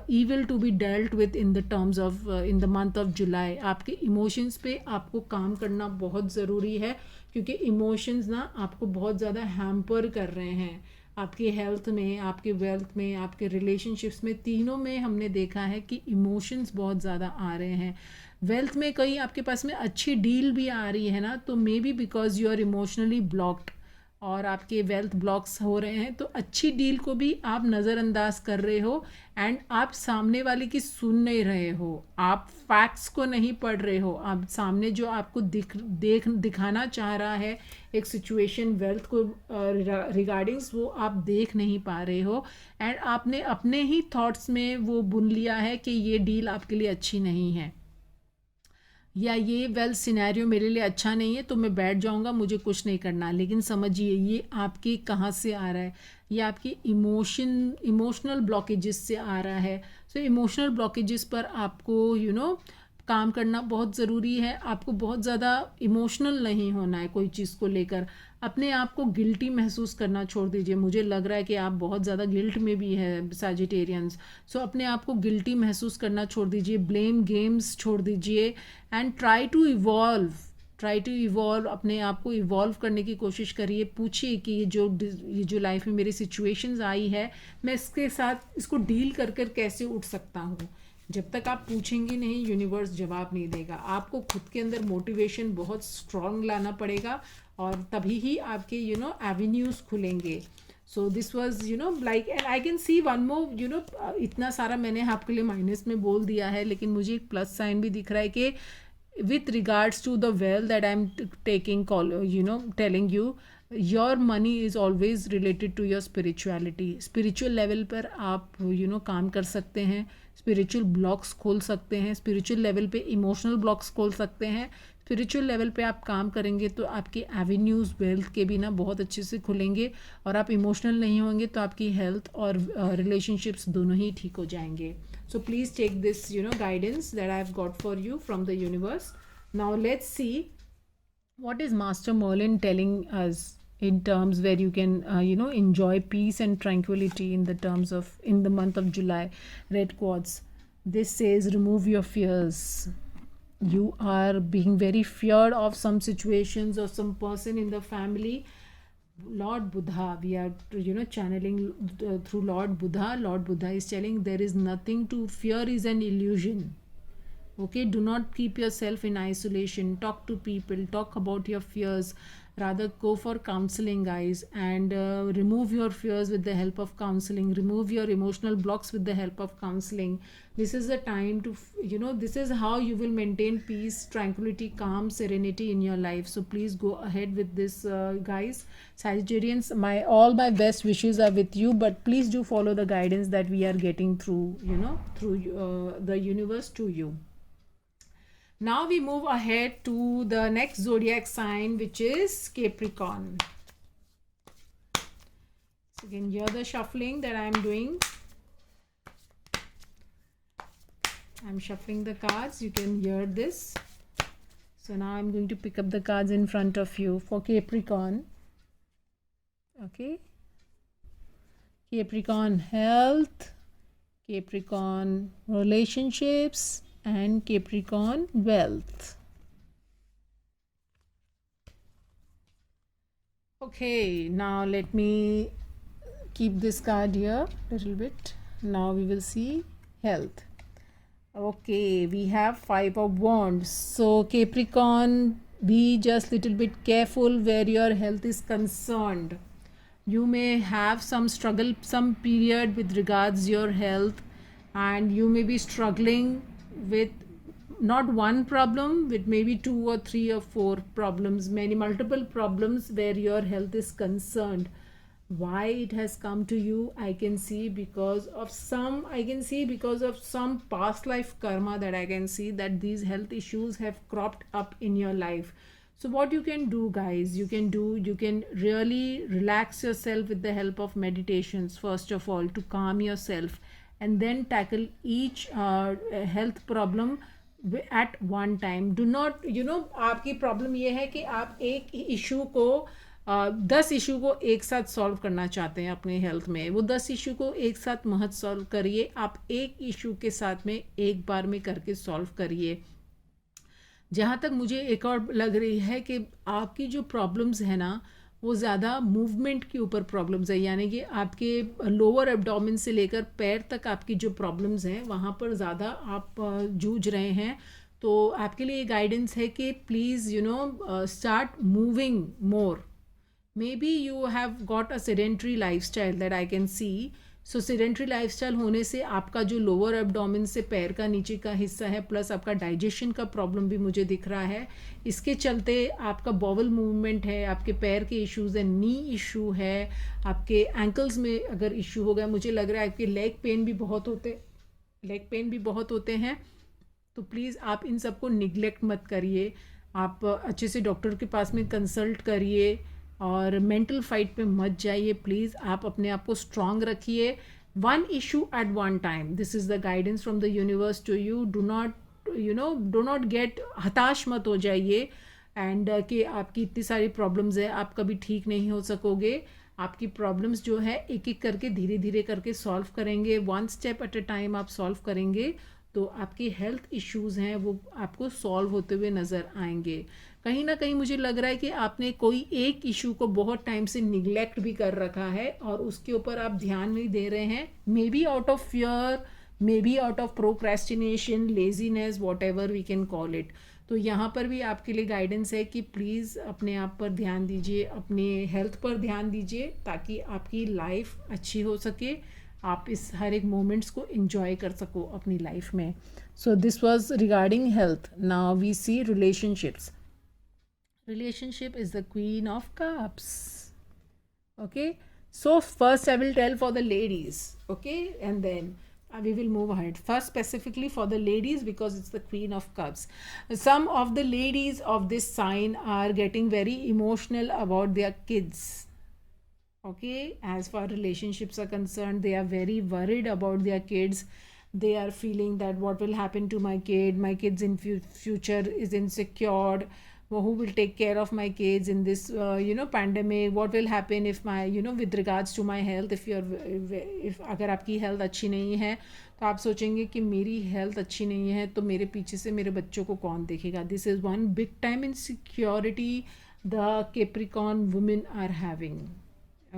evil to be dealt with in the terms of in the month of July. आपके emotions पे आपको काम करना बहुत ज़रूरी है, क्योंकि emotions ना आपको बहुत ज़्यादा हैम्पर कर रहे हैं आपकी हेल्थ में, आपके वेल्थ में, आपके रिलेशनशिप्स में. तीनों में हमने देखा है कि इमोशंस बहुत ज़्यादा आ रहे हैं. वेल्थ में कहीं आपके पास में अच्छी डील भी आ रही है ना, तो may be because you are emotionally blocked और आपके वेल्थ ब्लॉक्स हो रहे हैं, तो अच्छी डील को भी आप नज़रअंदाज कर रहे हो, एंड आप सामने वाले की सुन नहीं रहे हो, आप फैक्ट्स को नहीं पढ़ रहे हो. आप सामने जो आपको दिखाना चाह रहा है एक सिचुएशन वेल्थ को रिगार्डिंग्स, वो आप देख नहीं पा रहे हो, एंड आपने अपने ही थॉट्स में वो बुन लिया है कि ये डील आपके लिए अच्छी नहीं है, या ये वेल सिनेरियो मेरे लिए अच्छा नहीं है, तो मैं बैठ जाऊंगा, मुझे कुछ नहीं करना. लेकिन समझिए ये आपके कहाँ से आ रहा है, ये आपकी इमोशनल ब्लॉकेजेस से आ रहा है. सो इमोशनल ब्लॉकेजेस पर आपको काम करना बहुत ज़रूरी है. आपको बहुत ज़्यादा इमोशनल नहीं होना है कोई चीज़ को लेकर. अपने आप को गिल्टी महसूस करना छोड़ दीजिए. मुझे लग रहा है कि आप बहुत ज़्यादा गिल्ट में भी है सैजिटेरियंस. सो अपने आप को गिल्टी महसूस करना छोड़ दीजिए, ब्लेम गेम्स छोड़ दीजिए, एंड ट्राई टू इवॉल्व. अपने आप को इवॉल्व करने की कोशिश करिए. पूछिए कि ये जो लाइफ में मेरी सिचुएशंस आई है, मैं इसके साथ इसको डील कर कैसे उठ सकता हूँ. जब तक आप पूछेंगे नहीं, यूनिवर्स जवाब नहीं देगा. आपको खुद के अंदर मोटिवेशन बहुत स्ट्रॉन्ग लाना पड़ेगा, और तभी ही आपके एवेन्यूज़ खुलेंगे. So this was like, and I can C one more, इतना सारा मैंने आपके लिए माइनस में बोल दिया है, लेकिन मुझे एक प्लस साइन भी दिख रहा है कि with regards to the wealth that I'm taking telling you, your money is always related to your spirituality. spiritual level पर आप काम कर सकते हैं, spiritual blocks खोल सकते हैं, spiritual level पे emotional blocks खोल सकते हैं. स्पिरिचुअल लेवल पे आप काम करेंगे तो आपके एवेन्यूज़ वेल्थ के भी ना बहुत अच्छे से खुलेंगे, और आप इमोशनल नहीं होंगे तो आपकी हेल्थ और रिलेशनशिप्स दोनों ही ठीक हो जाएंगे. So please take this guidance that I've got for you from the universe. Now let's see what is Master Merlin telling us in terms where you can enjoy peace and tranquility in the terms of in the month of July. Red quartz. This says remove your fears. You are being very feared of some situations or some person in the family. Lord Buddha, we are channeling through Lord Buddha. Lord Buddha is telling there is nothing to fear, is an illusion. Okay, do not keep yourself in isolation. Talk to people, talk about your fears. Rather, go for counseling, guys, and remove your fears with the help of counseling. Remove your emotional blocks with the help of counseling. This is the time to, this is how you will maintain peace, tranquility, calm, serenity in your life. So please go ahead with this, guys. Sagittarians, all my best wishes are with you, but please do follow the guidance that we are getting through, through the universe to you. Now we move ahead to the next zodiac sign, which is Capricorn. So you can hear the shuffling that I'm doing. I'm shuffling the cards. You can hear this. So now I'm going to pick up the cards in front of you for Capricorn. Okay. Capricorn health, Capricorn relationships, and Capricorn wealth. Okay, now let me keep this card here a little bit. Now we will see health. Okay, we have 5 of wands. So Capricorn, be just little bit careful where your health is concerned. You may have some struggle, some period with regards your health, and you may be struggling with not one problem, with maybe 2 or 3 or 4 problems, many multiple problems where your health is concerned. Why it has come to you, I can see because of some past life karma, that I can see that these health issues have cropped up in your life. So what you can do, guys, you can really relax yourself with the help of meditations, first of all, to calm yourself, and then tackle each health problem at one time. Do not, आपकी problem ये है कि आप एक issue को 10 issue को एक साथ सॉल्व करना चाहते हैं अपने हेल्थ में. वो 10 इशू को एक साथ मत सॉल्व करिए, आप एक इशू के साथ में एक बार में करके सॉल्व करिए. जहाँ तक मुझे एक और लग रही है कि आपकी जो प्रॉब्लम्स है ना, वो ज़्यादा मूवमेंट के ऊपर प्रॉब्लम्स है, यानी कि आपके लोअर एब्डोमेन से लेकर पैर तक आपकी जो प्रॉब्लम्स हैं वहाँ पर ज़्यादा आप जूझ रहे हैं. तो आपके लिए गाइडेंस है कि please start moving more. Maybe you have got a sedentary lifestyle that I can see. So sedentary lifestyle होने से आपका जो लोअर एब्डोमेन से पैर का नीचे का हिस्सा है, प्लस आपका डाइजेशन का प्रॉब्लम भी मुझे दिख रहा है. इसके चलते आपका बॉवल मूवमेंट है, आपके पैर के इश्यूज है, नी इशू है, आपके एंकल्स में अगर इशू हो गया, मुझे लग रहा है आपके लेग पेन भी बहुत होते हैं. तो प्लीज़ आप इन सबको निगलेक्ट मत करिए. आप अच्छे से डॉक्टर के पास में कंसल्ट करिए और मेंटल फाइट पे मत जाइए. प्लीज़ आप अपने आप को स्ट्रांग रखिए. One issue at one time. This is the guidance from the universe to you. Do not get हताश मत हो जाइए एंड कि आपकी इतनी सारी प्रॉब्लम्स है, आप कभी ठीक नहीं हो सकोगे. आपकी प्रॉब्लम्स जो है एक एक करके धीरे धीरे करके सॉल्व करेंगे. One step at a time आप सॉल्व करेंगे तो आपके हेल्थ इश्यूज हैं वो आपको सॉल्व होते हुए नज़र आएंगे. कहीं ना कहीं मुझे लग रहा है कि आपने कोई एक इशू को बहुत टाइम से निगलेक्ट भी कर रखा है और उसके ऊपर आप ध्यान नहीं दे रहे हैं. May be out of fear, may be out of procrastination, laziness, whatever we can call it. तो यहाँ पर भी आपके लिए गाइडेंस है कि प्लीज़ अपने आप पर ध्यान दीजिए, अपने हेल्थ पर ध्यान दीजिए ताकि आपकी लाइफ अच्छी हो सके, आप इस हर एक मोमेंट्स को एंजॉय कर सको अपनी लाइफ में. So this was regarding health. Now we see relationships. Relationship is the queen of cups. Okay, so first I will tell for the ladies, okay, and then we will move ahead. First specifically for the ladies because it's the queen of cups. Some of the ladies of this sign are getting very emotional about their kids. Okay, as far relationships are concerned, they are very worried about their kids. They are feeling that what will happen to my kid, my kids in future is insecure. Well, who will take care of my kids in this pandemic? What will happen if my with regards to my health, if अगर आपकी health अच्छी नहीं है तो आप सोचेंगे कि मेरी हेल्थ अच्छी नहीं है तो मेरे पीछे से मेरे बच्चों को कौन देखेगा. This is one big time insecurity the Capricorn women are having.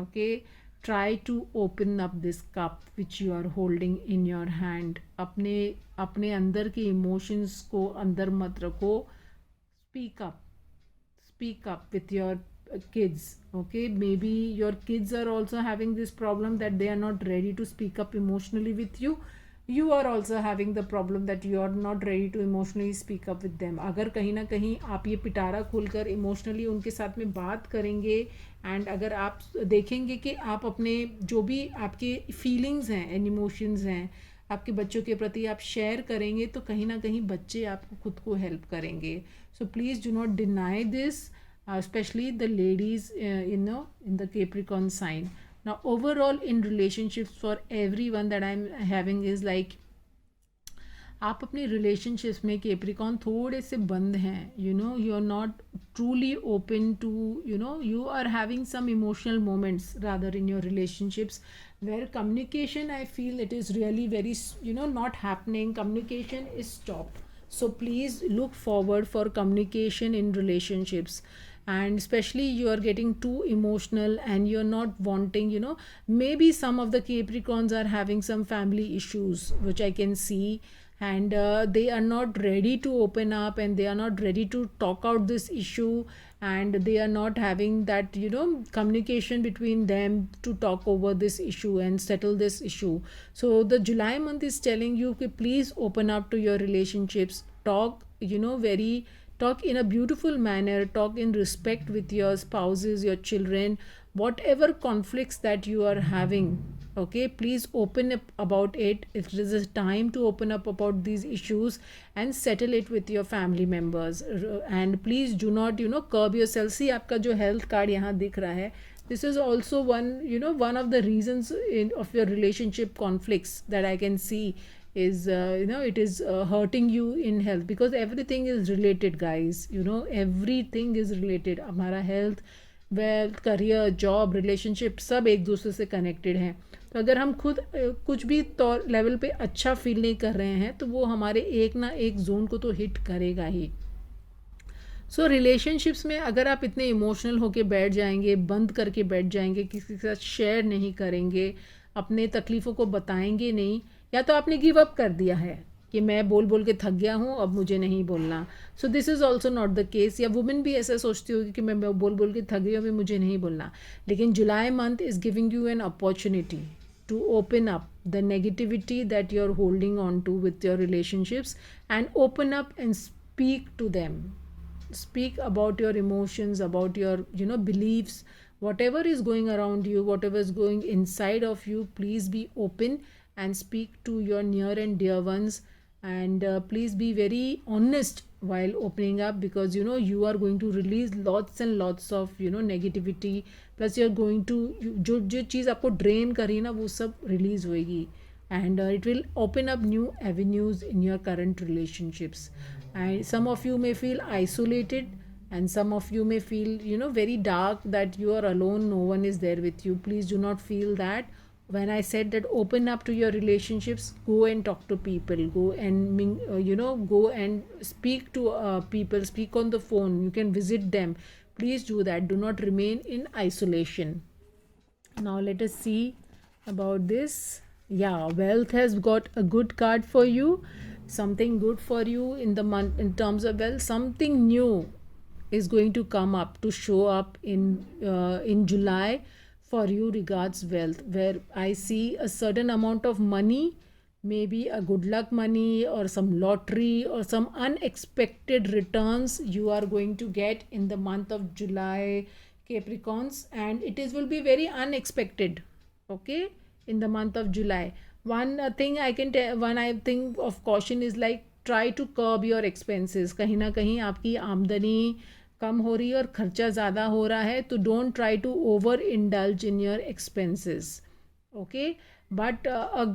Okay, try to open up this cup which you are holding in your hand. अपने अपने अंदर के emotions को अंदर मत रखो. Speak up with your kids. Okay, maybe your kids are also having this problem that they are not ready to speak up emotionally with you. You are also having the problem that you are not ready to emotionally speak up with them. अगर कहीं ना कहीं आप ये पिटारा खोलकर emotionally उनके साथ में बात करेंगे, एंड अगर आप देखेंगे कि आप अपने जो भी आपके फीलिंग्स हैं एंड इमोशंस हैं आपके बच्चों के प्रति आप शेयर करेंगे, तो कहीं ना कहीं बच्चे आपको खुद को हेल्प करेंगे. सो please do not deny this, especially the ladies in the Capricorn sign. Now overall in relationships for everyone that I'm having is like, आप अपने रिलेशनशिप्स में केप्रिकॉन थोड़े से बंद हैं. You are not truly open to, you are having some emotional moments rather in your relationships where communication, I feel it is really very not happening. Communication is stopped. So please look forward for communication in relationships. And especially you are getting too emotional and you're not wanting, maybe some of the Capricorns are having some family issues which I can see, and they are not ready to open up and they are not ready to talk out this issue, and they are not having that communication between them to talk over this issue and settle this issue. So the July month is telling you to please open up to your relationships. Talk talk in a beautiful manner, talk in respect with your spouses, your children, whatever conflicts that you are having. Okay, please open up about it. It is a time to open up about these issues and settle it with your family members. And please do not curb yourself. See, आपका जो health card यहाँ दिख रहा है, this is also one of the reasons of your relationship conflicts that I can see is it is hurting you in health, because everything is related, guys. Everything is related. हमारा health, wealth, career, job, relationship सब एक दूसरे से connected हैं. तो अगर हम खुद कुछ भी तौर लेवल पे अच्छा फील नहीं कर रहे हैं तो वो हमारे एक ना एक जोन को तो हिट करेगा ही. सो रिलेशनशिप्स में अगर आप इतने इमोशनल होके बैठ जाएंगे, बंद करके बैठ जाएंगे, किसी के साथ शेयर नहीं करेंगे, अपने तकलीफ़ों को बताएंगे नहीं, या तो आपने गिव अप कर दिया है कि मैं बोल बोल के थक गया हूँ, अब मुझे नहीं बोलना. सो this is also not the case. या वुमेन भी ऐसा सोचती होगी कि मैं बोल बोल के थक गई हूँ, अभी मुझे नहीं बोलना. लेकिन July month is giving you an opportunity to open up the negativity that you're holding on to with your relationships, and open up and speak to them. Speak about your emotions, about your beliefs, whatever is going around you, whatever is going inside of you. Please be open and speak to your near and dear ones, and please be very honest while opening up, because you are going to release lots and lots of negativity, plus you are going to जो चीज़ आपको drain करी ना वो सब release होएगी, and it will open up new avenues in your current relationships. And some of you may feel isolated, and some of you may feel very dark, that you are alone, no one is there with you. Please do not feel that. When I said that open up to your relationships, go and talk to people, go and go and speak to people, speak on the phone, you can visit them. Please do that. Do not remain in isolation. Now let us see about this. Yeah, wealth has got a good card for you, something good for you in the month in terms of wealth. Something new is going to come up to show up in July for you regards wealth, where I see a certain amount of money, maybe a good luck money or some lottery or some unexpected returns you are going to get in the month of July, Capricorns, and will be very unexpected. Okay, in the month of July. One thing I can tell, one I think of caution is like, try to curb your expenses. कहीं ना कहीं आपकी आमदनी कम हो रही है और खर्चा ज़्यादा हो रहा है, तो don't try to overindulge in your expenses. Okay, but a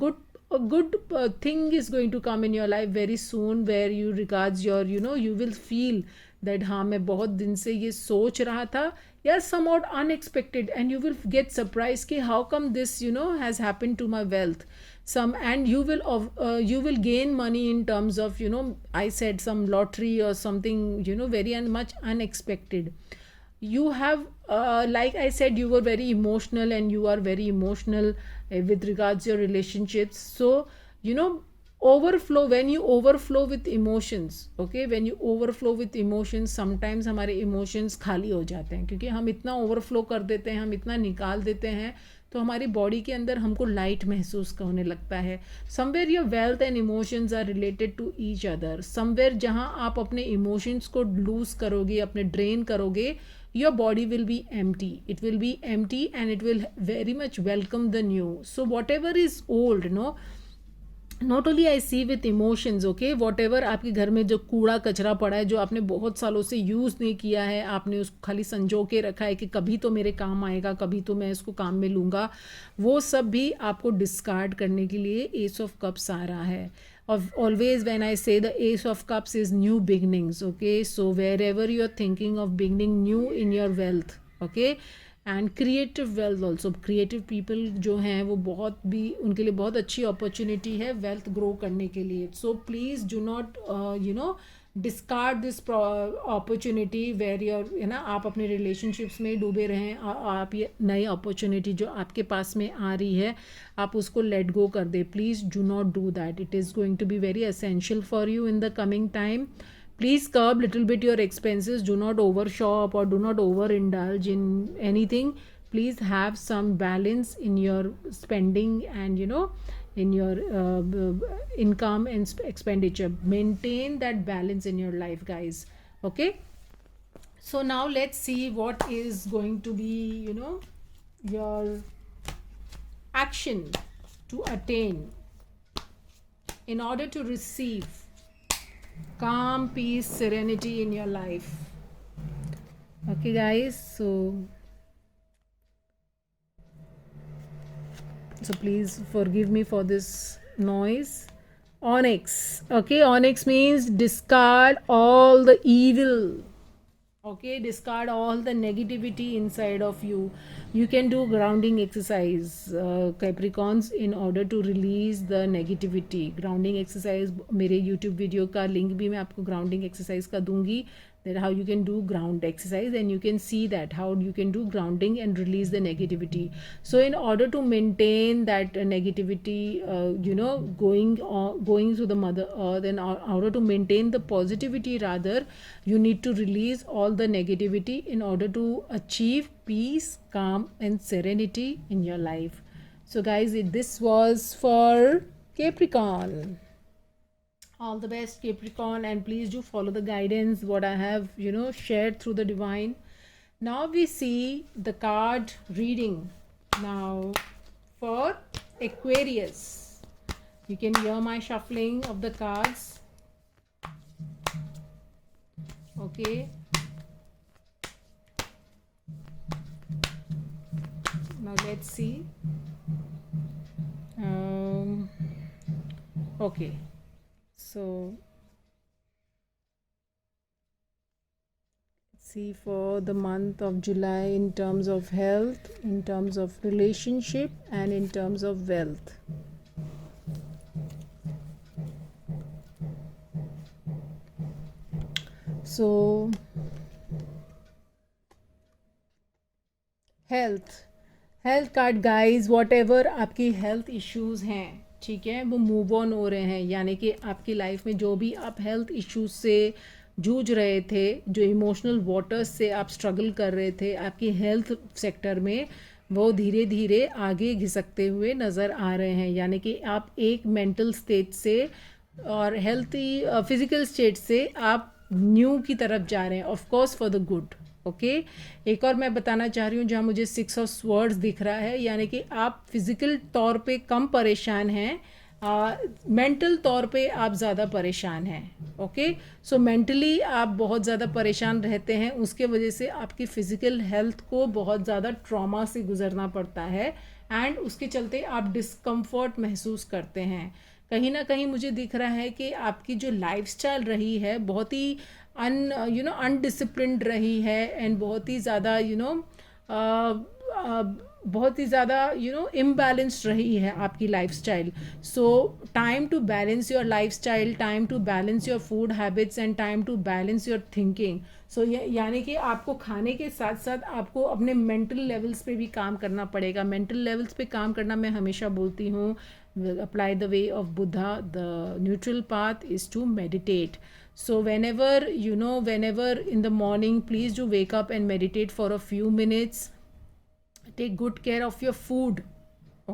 good thing is going to come in your life very soon, where you regards your you will feel that हाँ मैं बहुत दिन से ये सोच रहा था, या somewhat unexpected, and you will get surprised कि how come this has happened to my wealth. And you will gain money in terms of I said some lottery or something very much unexpected. you have like I said, you were very emotional and you are very emotional with regards to your relationships. So you know, overflow, when you overflow with emotions, okay, when you overflow with emotions, sometimes हमारे emotions खाली हो जाते हैं, क्योंकि हम इतना overflow कर देते हैं, हम इतना निकाल देते हैं, तो हमारी बॉडी के अंदर हमको लाइट महसूस होने लगता है. Somewhere your wealth and emotions are related to each other. Somewhere जहाँ आप अपने इमोशंस को लूज करोगे, अपने ड्रेन करोगे, your body will be empty, it will be empty, and it will very much welcome the new. So whatever is old, no, not only I see with emotions, okay, whatever आपके घर में जो कूड़ा कचरा पड़ा है, जो आपने बहुत सालों से यूज़ नहीं किया है, आपने उसको खाली संजो के रखा है कि कभी तो मेरे काम आएगा, कभी तो मैं इसको काम में लूँगा, वो सब भी आपको डिस्कार्ड करने के लिए एस ऑफ कप्स आ रहा है. Always when I say the ace of cups is new beginnings, okay, so wherever you are thinking of beginning new in your wealth, okay, and creative wealth also, creative people जो हैं वो बहुत भी, उनके लिए बहुत अच्छी अपॉर्चुनिटी है वेल्थ ग्रो करने के लिए. So please do not you know discard this opportunity where your, है ना, आप अपने रिलेशनशिप्स में डूबे रहें, आप ये नई अपॉर्चुनिटी जो आपके पास में आ रही है आप उसको लेट गो कर दे. Please do not do that. It is going to be very essential for you in the coming time. Please curb little bit your expenses. Do not overshop or do not overindulge in anything. Please have some balance in your spending and, you know, in your income and expenditure. Maintain that balance in your life, guys. Okay. So now let's see what is going to be, you know, your action to attain in order to receive calm, peace, serenity in your life. Okay guys, so please forgive me for this noise. Onyx, okay, onyx means discard all the evil, okay, discard all the negativity inside of you. You can do grounding exercise, Capricorns, in order to release the negativity. Grounding exercise, मेरे YouTube video का link भी मैं आपको grounding exercise का दूंगी, that how you can do ground exercise, and you can see that how you can do grounding and release the negativity. So in order to maintain that negativity, you know, going to the mother earth, and in order to maintain the positivity rather, you need to release all the negativity in order to achieve peace, calm and serenity in your life. So guys, this was for Capricorn. All the best, Capricorn, and please do follow the guidance what I have, you know, shared through the divine. Now we see the card reading now for Aquarius. You can hear my shuffling of the cards, okay. Now let's see. Okay, so see for the month of July in terms of health, in terms of relationship and in terms of wealth. So health card guys, what ever आपकी health issues हैं, ठीक है, वो move on हो रहे हैं. यानी कि आपकी लाइफ में जो भी आप हेल्थ इश्यूज से जूझ रहे थे, जो इमोशनल वाटर्स से आप स्ट्रगल कर रहे थे आपकी हेल्थ सेक्टर में, वो धीरे धीरे आगे घिसकते हुए नज़र आ रहे हैं. यानी कि आप एक मेंटल स्टेट से और हेल्थी फिजिकल स्टेट से आप न्यू की तरफ जा रहे हैं, of course for the good. Okay, एक और मैं बताना चाह रही हूँ, जहाँ मुझे 6 ऑफ स्वर्ड्स दिख रहा है, यानी कि आप फिजिकल तौर पे कम परेशान हैं, मेंटल तौर पे आप ज़्यादा परेशान हैं. ओके, सो मेंटली आप बहुत ज़्यादा परेशान रहते हैं, उसके वजह से आपकी फ़िज़िकल हेल्थ को बहुत ज़्यादा ट्रॉमा से गुजरना पड़ता है, एंड उसके चलते आप डिस्कम्फर्ट महसूस करते हैं. कहीं ना कहीं मुझे दिख रहा है कि आपकी जो लाइफस्टाइल रही है बहुत ही अनडिसिप्लिन्ड रही है, एंड बहुत ही ज़्यादा बहुत ही ज़्यादा इम्बैलेंस्ड रही है आपकी lifestyle. So time to balance your lifestyle, time to balance your food habits and time to balance your thinking. So ये यानी कि आपको खाने के साथ साथ आपको अपने मेंटल लेवल्स पे भी काम करना पड़ेगा. मेंटल लेवल्स पे काम करना मैं हमेशा बोलती हूँ, apply the way of Buddha. The neutral path is to meditate. So whenever in the morning, please do wake up and meditate for a few minutes. Take good care of your food,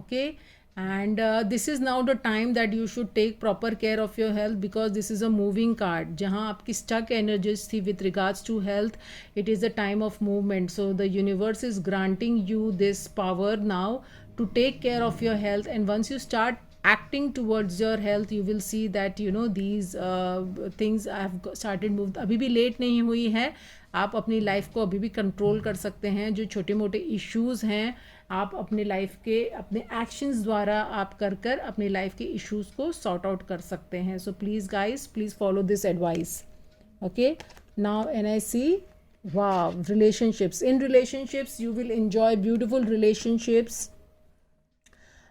okay? And this is now the time that you should take proper care of your health, because this is a moving card. जहाँ आपकी stuck energies थी with regards to health, it is a time of movement. So the universe is granting you this power now to take care of your health, and once you start acting towards your health, you will see that these things have started moved. अभी भी late नहीं हुई है, आप अपनी life को अभी भी कंट्रोल कर सकते हैं. जो छोटे मोटे इश्यूज़ हैं, आप अपने लाइफ के अपने एक्शंस द्वारा आप कर कर अपनी लाइफ के इश्यूज़ को सॉर्ट आउट कर सकते हैं. So please guys, please follow this advice. Okay, now and I see, wow, relationships. In relationships, you will enjoy beautiful relationships.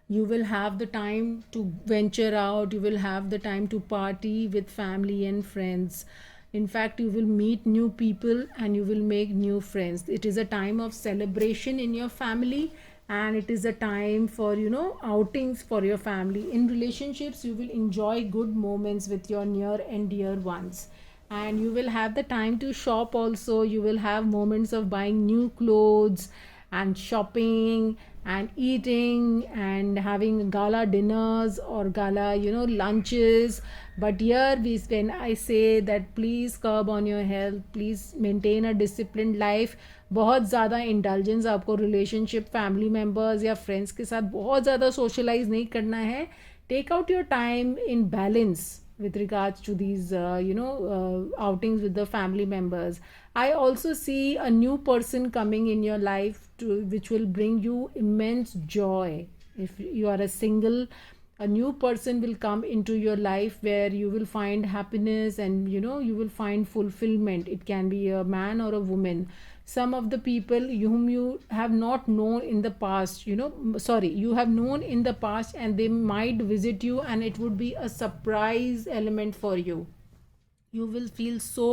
You will have the time to venture out. You will have the time to party with family and friends. In fact, you will meet new people and you will make new friends. It is a time of celebration in your family, and it is a time for outings for your family. In relationships, you will enjoy good moments with your near and dear ones, and you will have the time to shop also. You will have moments of buying new clothes and shopping and eating and having gala dinners or gala lunches. But here when I say that, please curb on your health, please maintain a disciplined life. बहुत ज़्यादा indulgence आपको relationship, family members या friends के साथ बहुत ज़्यादा socialise नहीं करना है. Take out your time in balance with regards to these outings with the family members. I also see a new person coming in your life which will bring you immense joy. If you are a single, a new person will come into your life where you will find happiness and you will find fulfillment. It can be a man or a woman. Some of the people whom you have not known in the past, you have known in the past, and they might visit you, and it would be a surprise element for you. You will feel so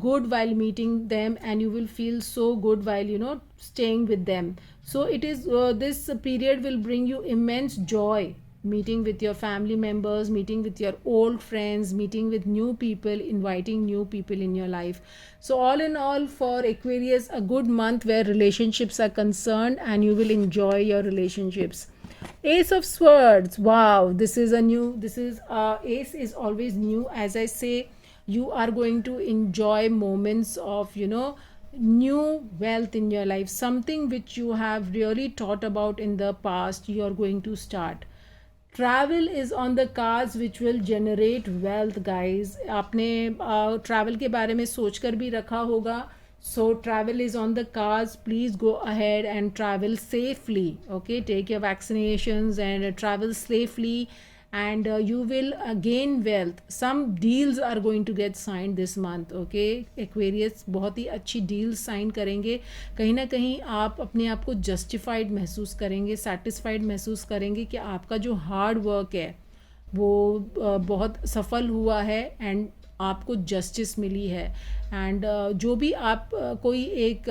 good while meeting them, and you will feel so good while staying with them. So it is this period will bring you immense joy, meeting with your family members, meeting with your old friends, meeting with new people, inviting new people in your life. So all in all, for Aquarius, a good month where relationships are concerned, and you will enjoy your relationships. Ace of Swords, wow, this is ace is always new. As I say, you are going to enjoy moments of new wealth in your life. Something which you have really thought about in the past, you are going to start. Travel is on the cards which will generate wealth. Guys, आपने travel के बारे में सोच कर भी रखा होगा. So travel is on the cards. Please go ahead and travel safely. Okay, take your vaccinations and travel safely, and you will gain wealth. Some deals are going to get signed this month. Okay, Aquarius बहुत ही अच्छी deals sign करेंगे. कहीं ना कहीं आप अपने आप को justified महसूस करेंगे, satisfied महसूस करेंगे कि आपका जो hard work है वो बहुत सफल हुआ है and आपको जस्टिस मिली है. एंड जो भी आप कोई एक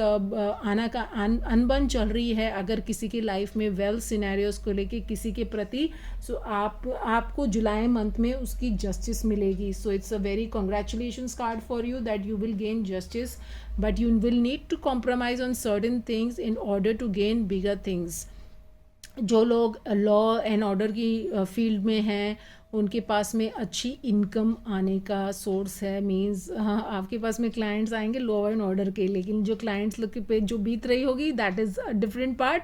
अनबन चल रही है अगर किसी की लाइफ में वेल्थ सिनेरियोस को लेके किसी के प्रति, सो आपको जुलाई मंथ में उसकी जस्टिस मिलेगी. So it's a very congratulations card for you that you will gain justice, but you will need to compromise on certain things in order to gain bigger things. जो लोग लॉ एंड ऑर्डर की field में हैं उनके पास में अच्छी income आने का सोर्स है. मींस आपके पास में क्लाइंट्स आएंगे लॉ एंड ऑर्डर के, लेकिन जो क्लाइंट्स लोग पे जो बीत रही होगी that is a different part.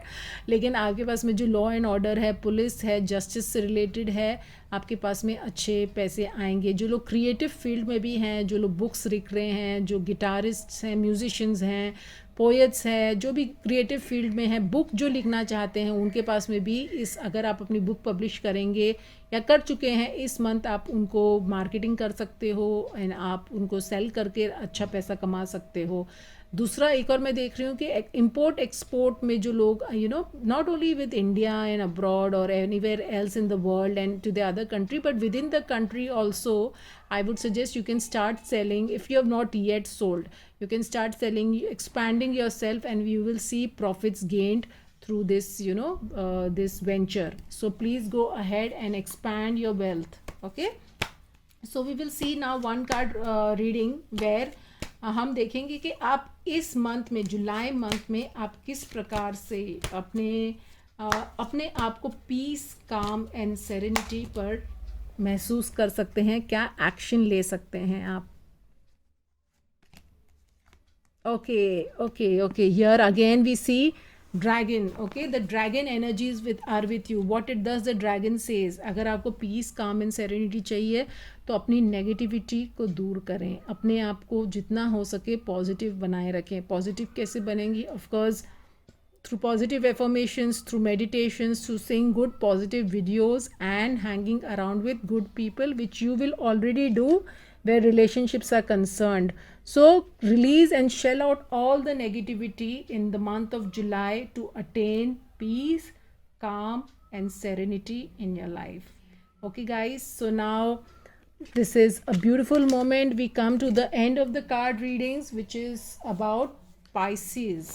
लेकिन आपके पास में जो लॉ एंड ऑर्डर है, पुलिस है, जस्टिस से रिलेटेड है, आपके पास में अच्छे पैसे आएंगे. जो लोग क्रिएटिव फील्ड में भी हैं, जो लोग बुक्स लिख रहे हैं, जो गिटारिस्ट हैं, म्यूजिशियंस हैं, पोएट्स है, जो भी क्रिएटिव फील्ड में है, बुक जो लिखना चाहते हैं, उनके पास में भी अगर आप अपनी बुक पब्लिश करेंगे, या कर चुके हैं, इस मंथ आप उनको मार्केटिंग कर सकते हो एंड आप उनको सेल करके अच्छा पैसा कमा सकते हो। दूसरा एक और मैं देख रही हूँ कि इम्पोर्ट एक्सपोर्ट में जो लोग not only with India and abroad और anywhere else in the world and to the other country, but within the country also, I would suggest you can start selling. If you have not yet sold, you can start selling, expanding yourself, and you will see profits gained through this, this venture. So please go ahead and expand your wealth. Okay, so we will see now one card reading where हम देखेंगे कि आप इस month में, जुलाई month में, आप किस प्रकार से अपने आप को पीस, काम एंड सेरेनिटी पर महसूस कर सकते हैं, क्या एक्शन ले सकते हैं आप। Okay, here again we see dragon. Okay, the dragon energies are with you. What it does, the dragon says, अगर आपको पीस, काम एंड सेरेनिटी चाहिए तो अपनी नेगेटिविटी को दूर करें, अपने आप को जितना हो सके पॉजिटिव बनाए रखें। पॉजिटिव कैसे बनेंगी? Of course through positive affirmations, through meditations, through seeing good positive videos and hanging around with good people, which you will already do where relationships are concerned. So release and shell out all the negativity in the month of July to attain peace, calm and serenity in your life. Okay guys, so now this is a beautiful moment. We come to the end of the card readings, which is about Pisces.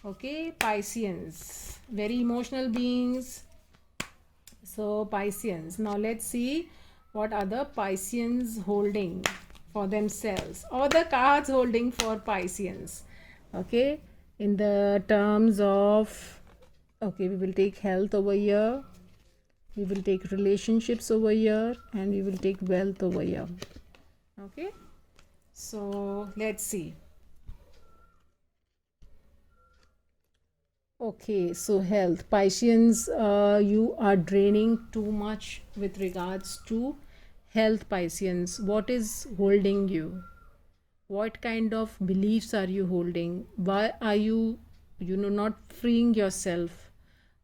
Okay, Pisceans, very emotional beings. So Pisceans, now let's see what are the Pisceans holding for themselves, or the cards holding for Pisceans. Okay, in the terms of, okay, we will take health over here, we will take relationships over here, and we will take wealth over here. Okay, so let's see. Okay, so health. Pisceans, you are draining too much with regards to health, Pisceans. What is holding you? What kind of beliefs are you holding? Why are you, not freeing yourself?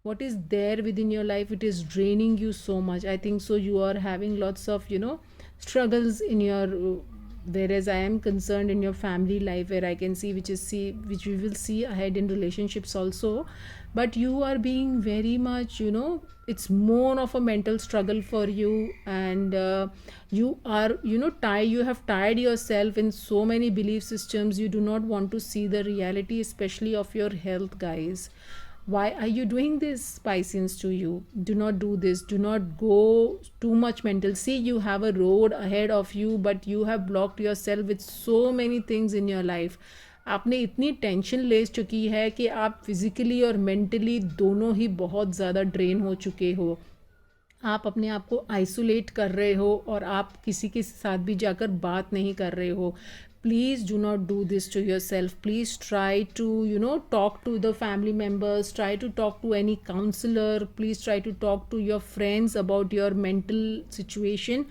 What is there within your life? It is draining you so much. I think so you are having lots of, struggles in your, whereas I am concerned in your family life, where I can see, which we will see ahead in relationships also. But you are being very much, it's more of a mental struggle for you, and you are, you have tied yourself in so many belief systems. You do not want to see the reality, especially of your health, guys. Why are you doing this, Pisceans, to you? Do not do this. Do not go too much mental. See, you have a road ahead of you, but you have blocked yourself with so many things in your life. आपने इतनी tension ले चुकी है कि आप physically और mentally दोनों ही बहुत ज़्यादा ड्रेन हो चुके हो। आप अपने आप को आइसोलेट कर रहे हो और आप किसी के साथ भी जाकर बात नहीं कर रहे हो। Please do not do this to yourself. Please try to, talk to the family members, try to talk to any counselor, please try to talk to your friends about your mental situation,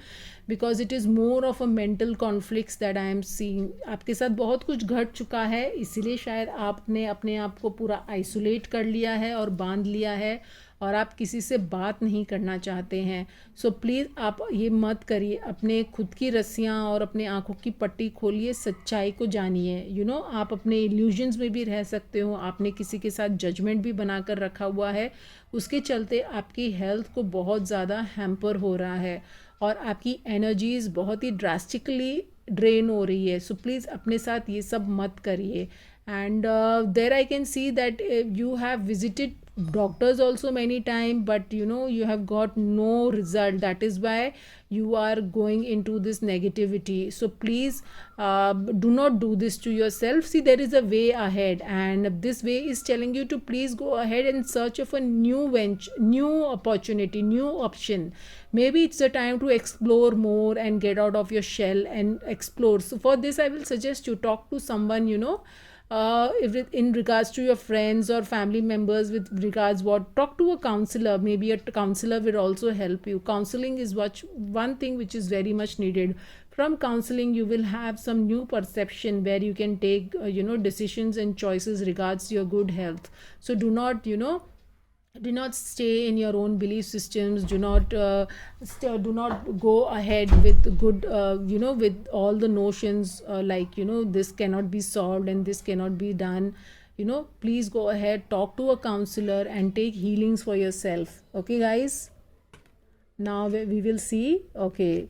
because it is more of a mental conflicts that I am seeing. आपके साथ बहुत कुछ घट चुका है, इसीलिए शायद आपने अपने आप को पूरा आइसोलेट कर लिया है और बांध लिया है, और आप किसी से बात नहीं करना चाहते हैं। सो प्लीज़ आप ये मत करिए, अपने खुद की रस्सियाँ और अपने आँखों की पट्टी खोलिए, सच्चाई को जानिए। आप अपने इल्यूजन्स में भी रह सकते हो। आपने किसी के साथ जजमेंट भी बना कर रखा हुआ है, उसके चलते आपकी हेल्थ को बहुत ज़्यादा हैम्पर हो रहा है और आपकी एनर्जीज़ बहुत ही ड्रास्टिकली ड्रेन हो रही है। सो प्लीज़ अपने साथ ये सब मत करिए। And there I can see that you have visited doctors also many time, but you have got no result. That is why you are going into this negativity. So please do not do this to yourself. See, there is a way ahead, and this way is telling you to please go ahead and search of a new venture, new opportunity, new option. Maybe it's the time to explore more and get out of your shell and explore. So for this I will suggest you talk to someone, if in regards to your friends or family members, with regards what, talk to a counselor. Maybe a counselor will also help you. Counseling is one thing which is very much needed. From counseling you will have some new perception where you can take decisions and choices regards your good health. So do not Do not stay in your own belief systems. Do not go ahead with good, with all the notions, like, this cannot be solved and this cannot be done. Please go ahead, talk to a counselor and take healings for yourself. Okay, guys. Now we will see. Okay,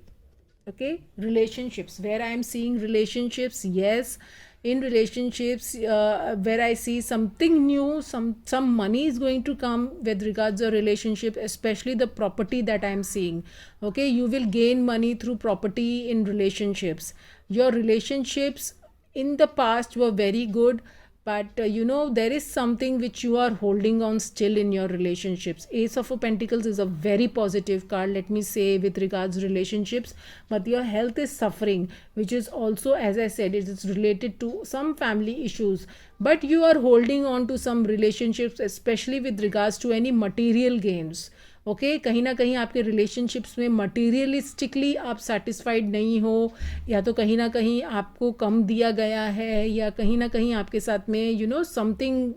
relationships, where I am seeing relationships. Yes, in relationships, where I see something new, some money is going to come with regards to relationship, especially the property that I am seeing. Okay, you will gain money through property in relationships. Your relationships in the past were very good, but there is something which you are holding on still in your relationships. Ace of Pentacles is a very positive card, let me say, with regards to relationships. But your health is suffering, which is also, as I said, it is related to some family issues. But you are holding on to some relationships, especially with regards to any material gains. Okay, कहीं ना कहीं आपके relationships में materialistically आप satisfied नहीं हो, या तो कहीं ना कहीं आपको कम दिया गया है, या कहीं ना कहीं आपके साथ में समथिंग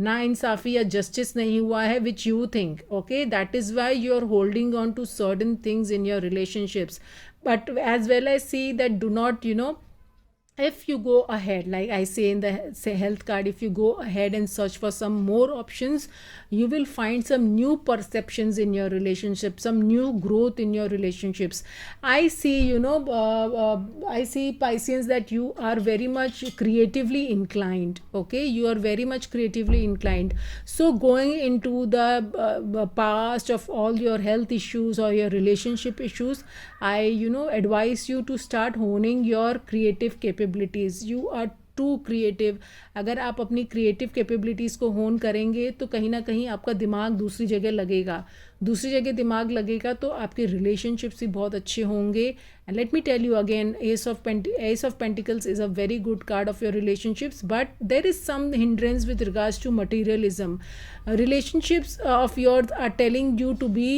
ना इंसाफ़ी या जस्टिस नहीं हुआ है, which you think. Okay, that is why you are holding on to certain things in your relationships. But as well, I see that do not, if you go ahead, like I say in the say health card, if you go ahead and search for some more options, you will find some new perceptions in your relationship, some new growth in your relationships. I see, I see, Pisceans, that you are very much creatively inclined. Okay, you are very much creatively inclined. So going into the past of all your health issues or your relationship issues, I advise you to start honing your creative capabilities. You are too creative. अगर आप अपनी creative capabilities को होन करेंगे तो कहीं ना कहीं आपका दिमाग दूसरी जगह लगेगा. दूसरी जगह दिमाग लगेगा तो आपके रिलेशनशिप्स भी बहुत अच्छे होंगे. And let me tell you again, ace of pentacles is a very good card of your relationships, but there is some hindrance with regards to materialism. Relationships of yours are telling you to be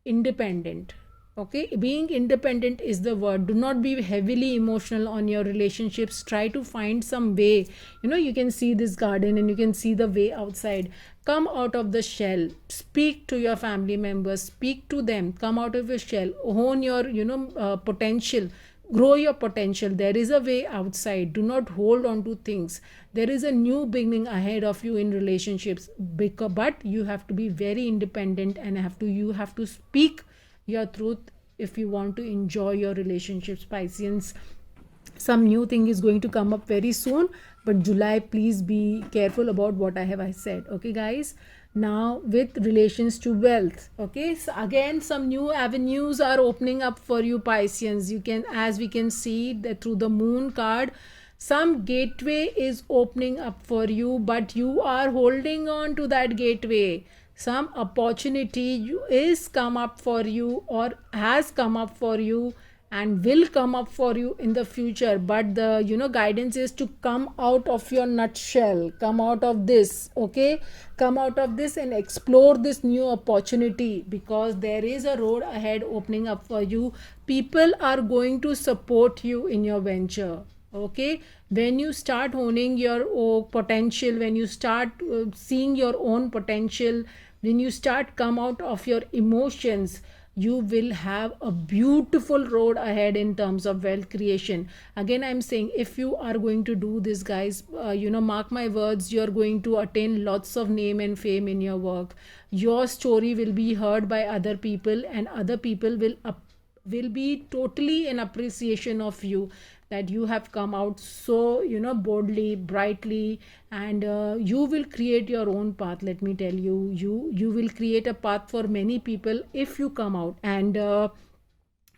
independent. Okay, being independent is the word. Do not be heavily emotional on your relationships. Try to find some way. You can see this garden and you can see the way outside. Come out of the shell. Speak to your family members, speak to them. Come out of your shell, hone your potential, grow your potential. There is a way outside. Do not hold on to things. There is a new beginning ahead of you in relationships, but you have to be very independent and you have to speak your truth if you want to enjoy your relationships, Pisceans. Some new thing is going to come up very soon, but July, please be careful about what I said. Okay, guys. Now with relations to wealth, okay, so again some new avenues are opening up for you, Pisceans. You can, as we can see that through the moon card, some gateway is opening up for you, but you are holding on to that gateway. Some opportunity is come up for you or has come up for you and will come up for you in the future, but the guidance is to come out of your nutshell, come out of this. Okay, come out of this and explore this new opportunity, because there is a road ahead opening up for you. People are going to support you in your venture. Okay, when you start honing your potential, when you start seeing your own potential, when you start come out of your emotions, you will have a beautiful road ahead in terms of wealth creation. Again, I'm saying, if you are going to do this, guys, mark my words, you're going to attain lots of name and fame in your work. Your story will be heard by other people, and other people will be totally in appreciation of you, that you have come out so boldly, brightly, and you will create your own path. Let me tell you, you will create a path for many people if you come out. And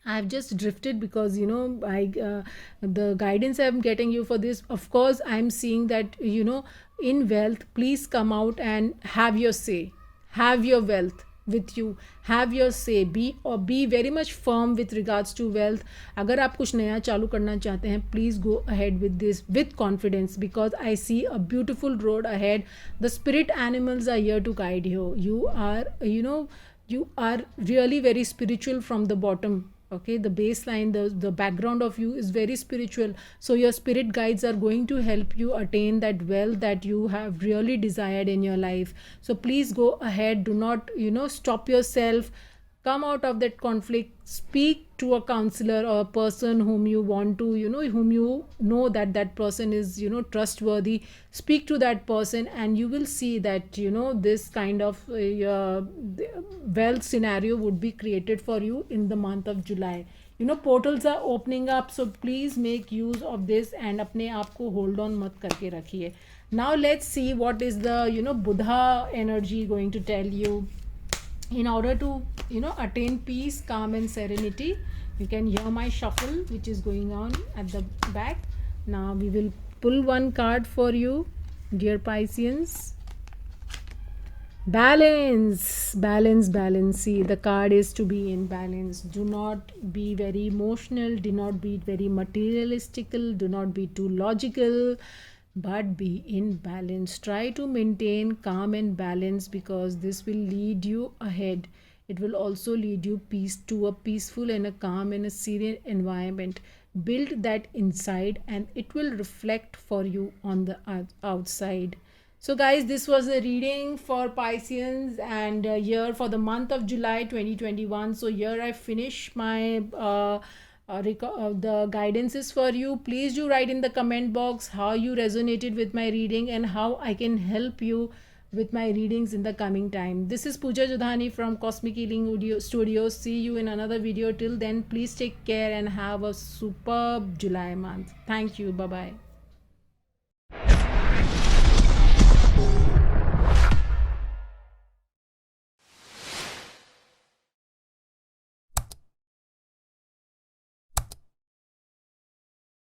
I've just drifted because the guidance I'm getting you for this, of course I'm seeing that in wealth, please come out and have your say, have your wealth with you, have your say, be very much firm with regards to wealth. अगर आप कुछ नया चालू करना चाहते हैं, please go ahead with this with confidence, because I see a beautiful road ahead. The spirit animals are here to guide you. You are really very spiritual from the bottom. okay, the baseline, the background of you is very spiritual, so your spirit guides are going to help you attain that wealth that you have really desired in your life. So please go ahead, do not, stop yourself. Come out of that conflict, speak to a counselor or a person whom you want to, whom you know that that person is, trustworthy. Speak to that person and you will see that, this kind of wealth scenario would be created for you in the month of July. Portals are opening up, so please make use of this and अपने आप को hold on मत करके रखिए. Now let's see what is the, Buddha energy going to tell you in order to, attain peace, calm and serenity. You can hear my shuffle which is going on at the back. Now we will pull one card for you, dear Pisceans. Balance, balance, balance. See, the card is to be in balance. Do not be very emotional, do not be very materialistical, do not be too logical, but be in balance. Try to maintain calm and balance, because this will lead you ahead. It will also lead you to a peaceful and a calm and a serene environment. Build that inside and it will reflect for you on the outside. So guys, this was a reading for Pisceans, and here for the month of July 2021. So here I finish my the guidances for you. Please do write in the comment box how you resonated with my reading and how I can help you with my readings in the coming time. This is Pooja Jodhani from Cosmic Healing Studios. See you in another video. Till then, please take care and have a superb July month. Thank you. Bye bye.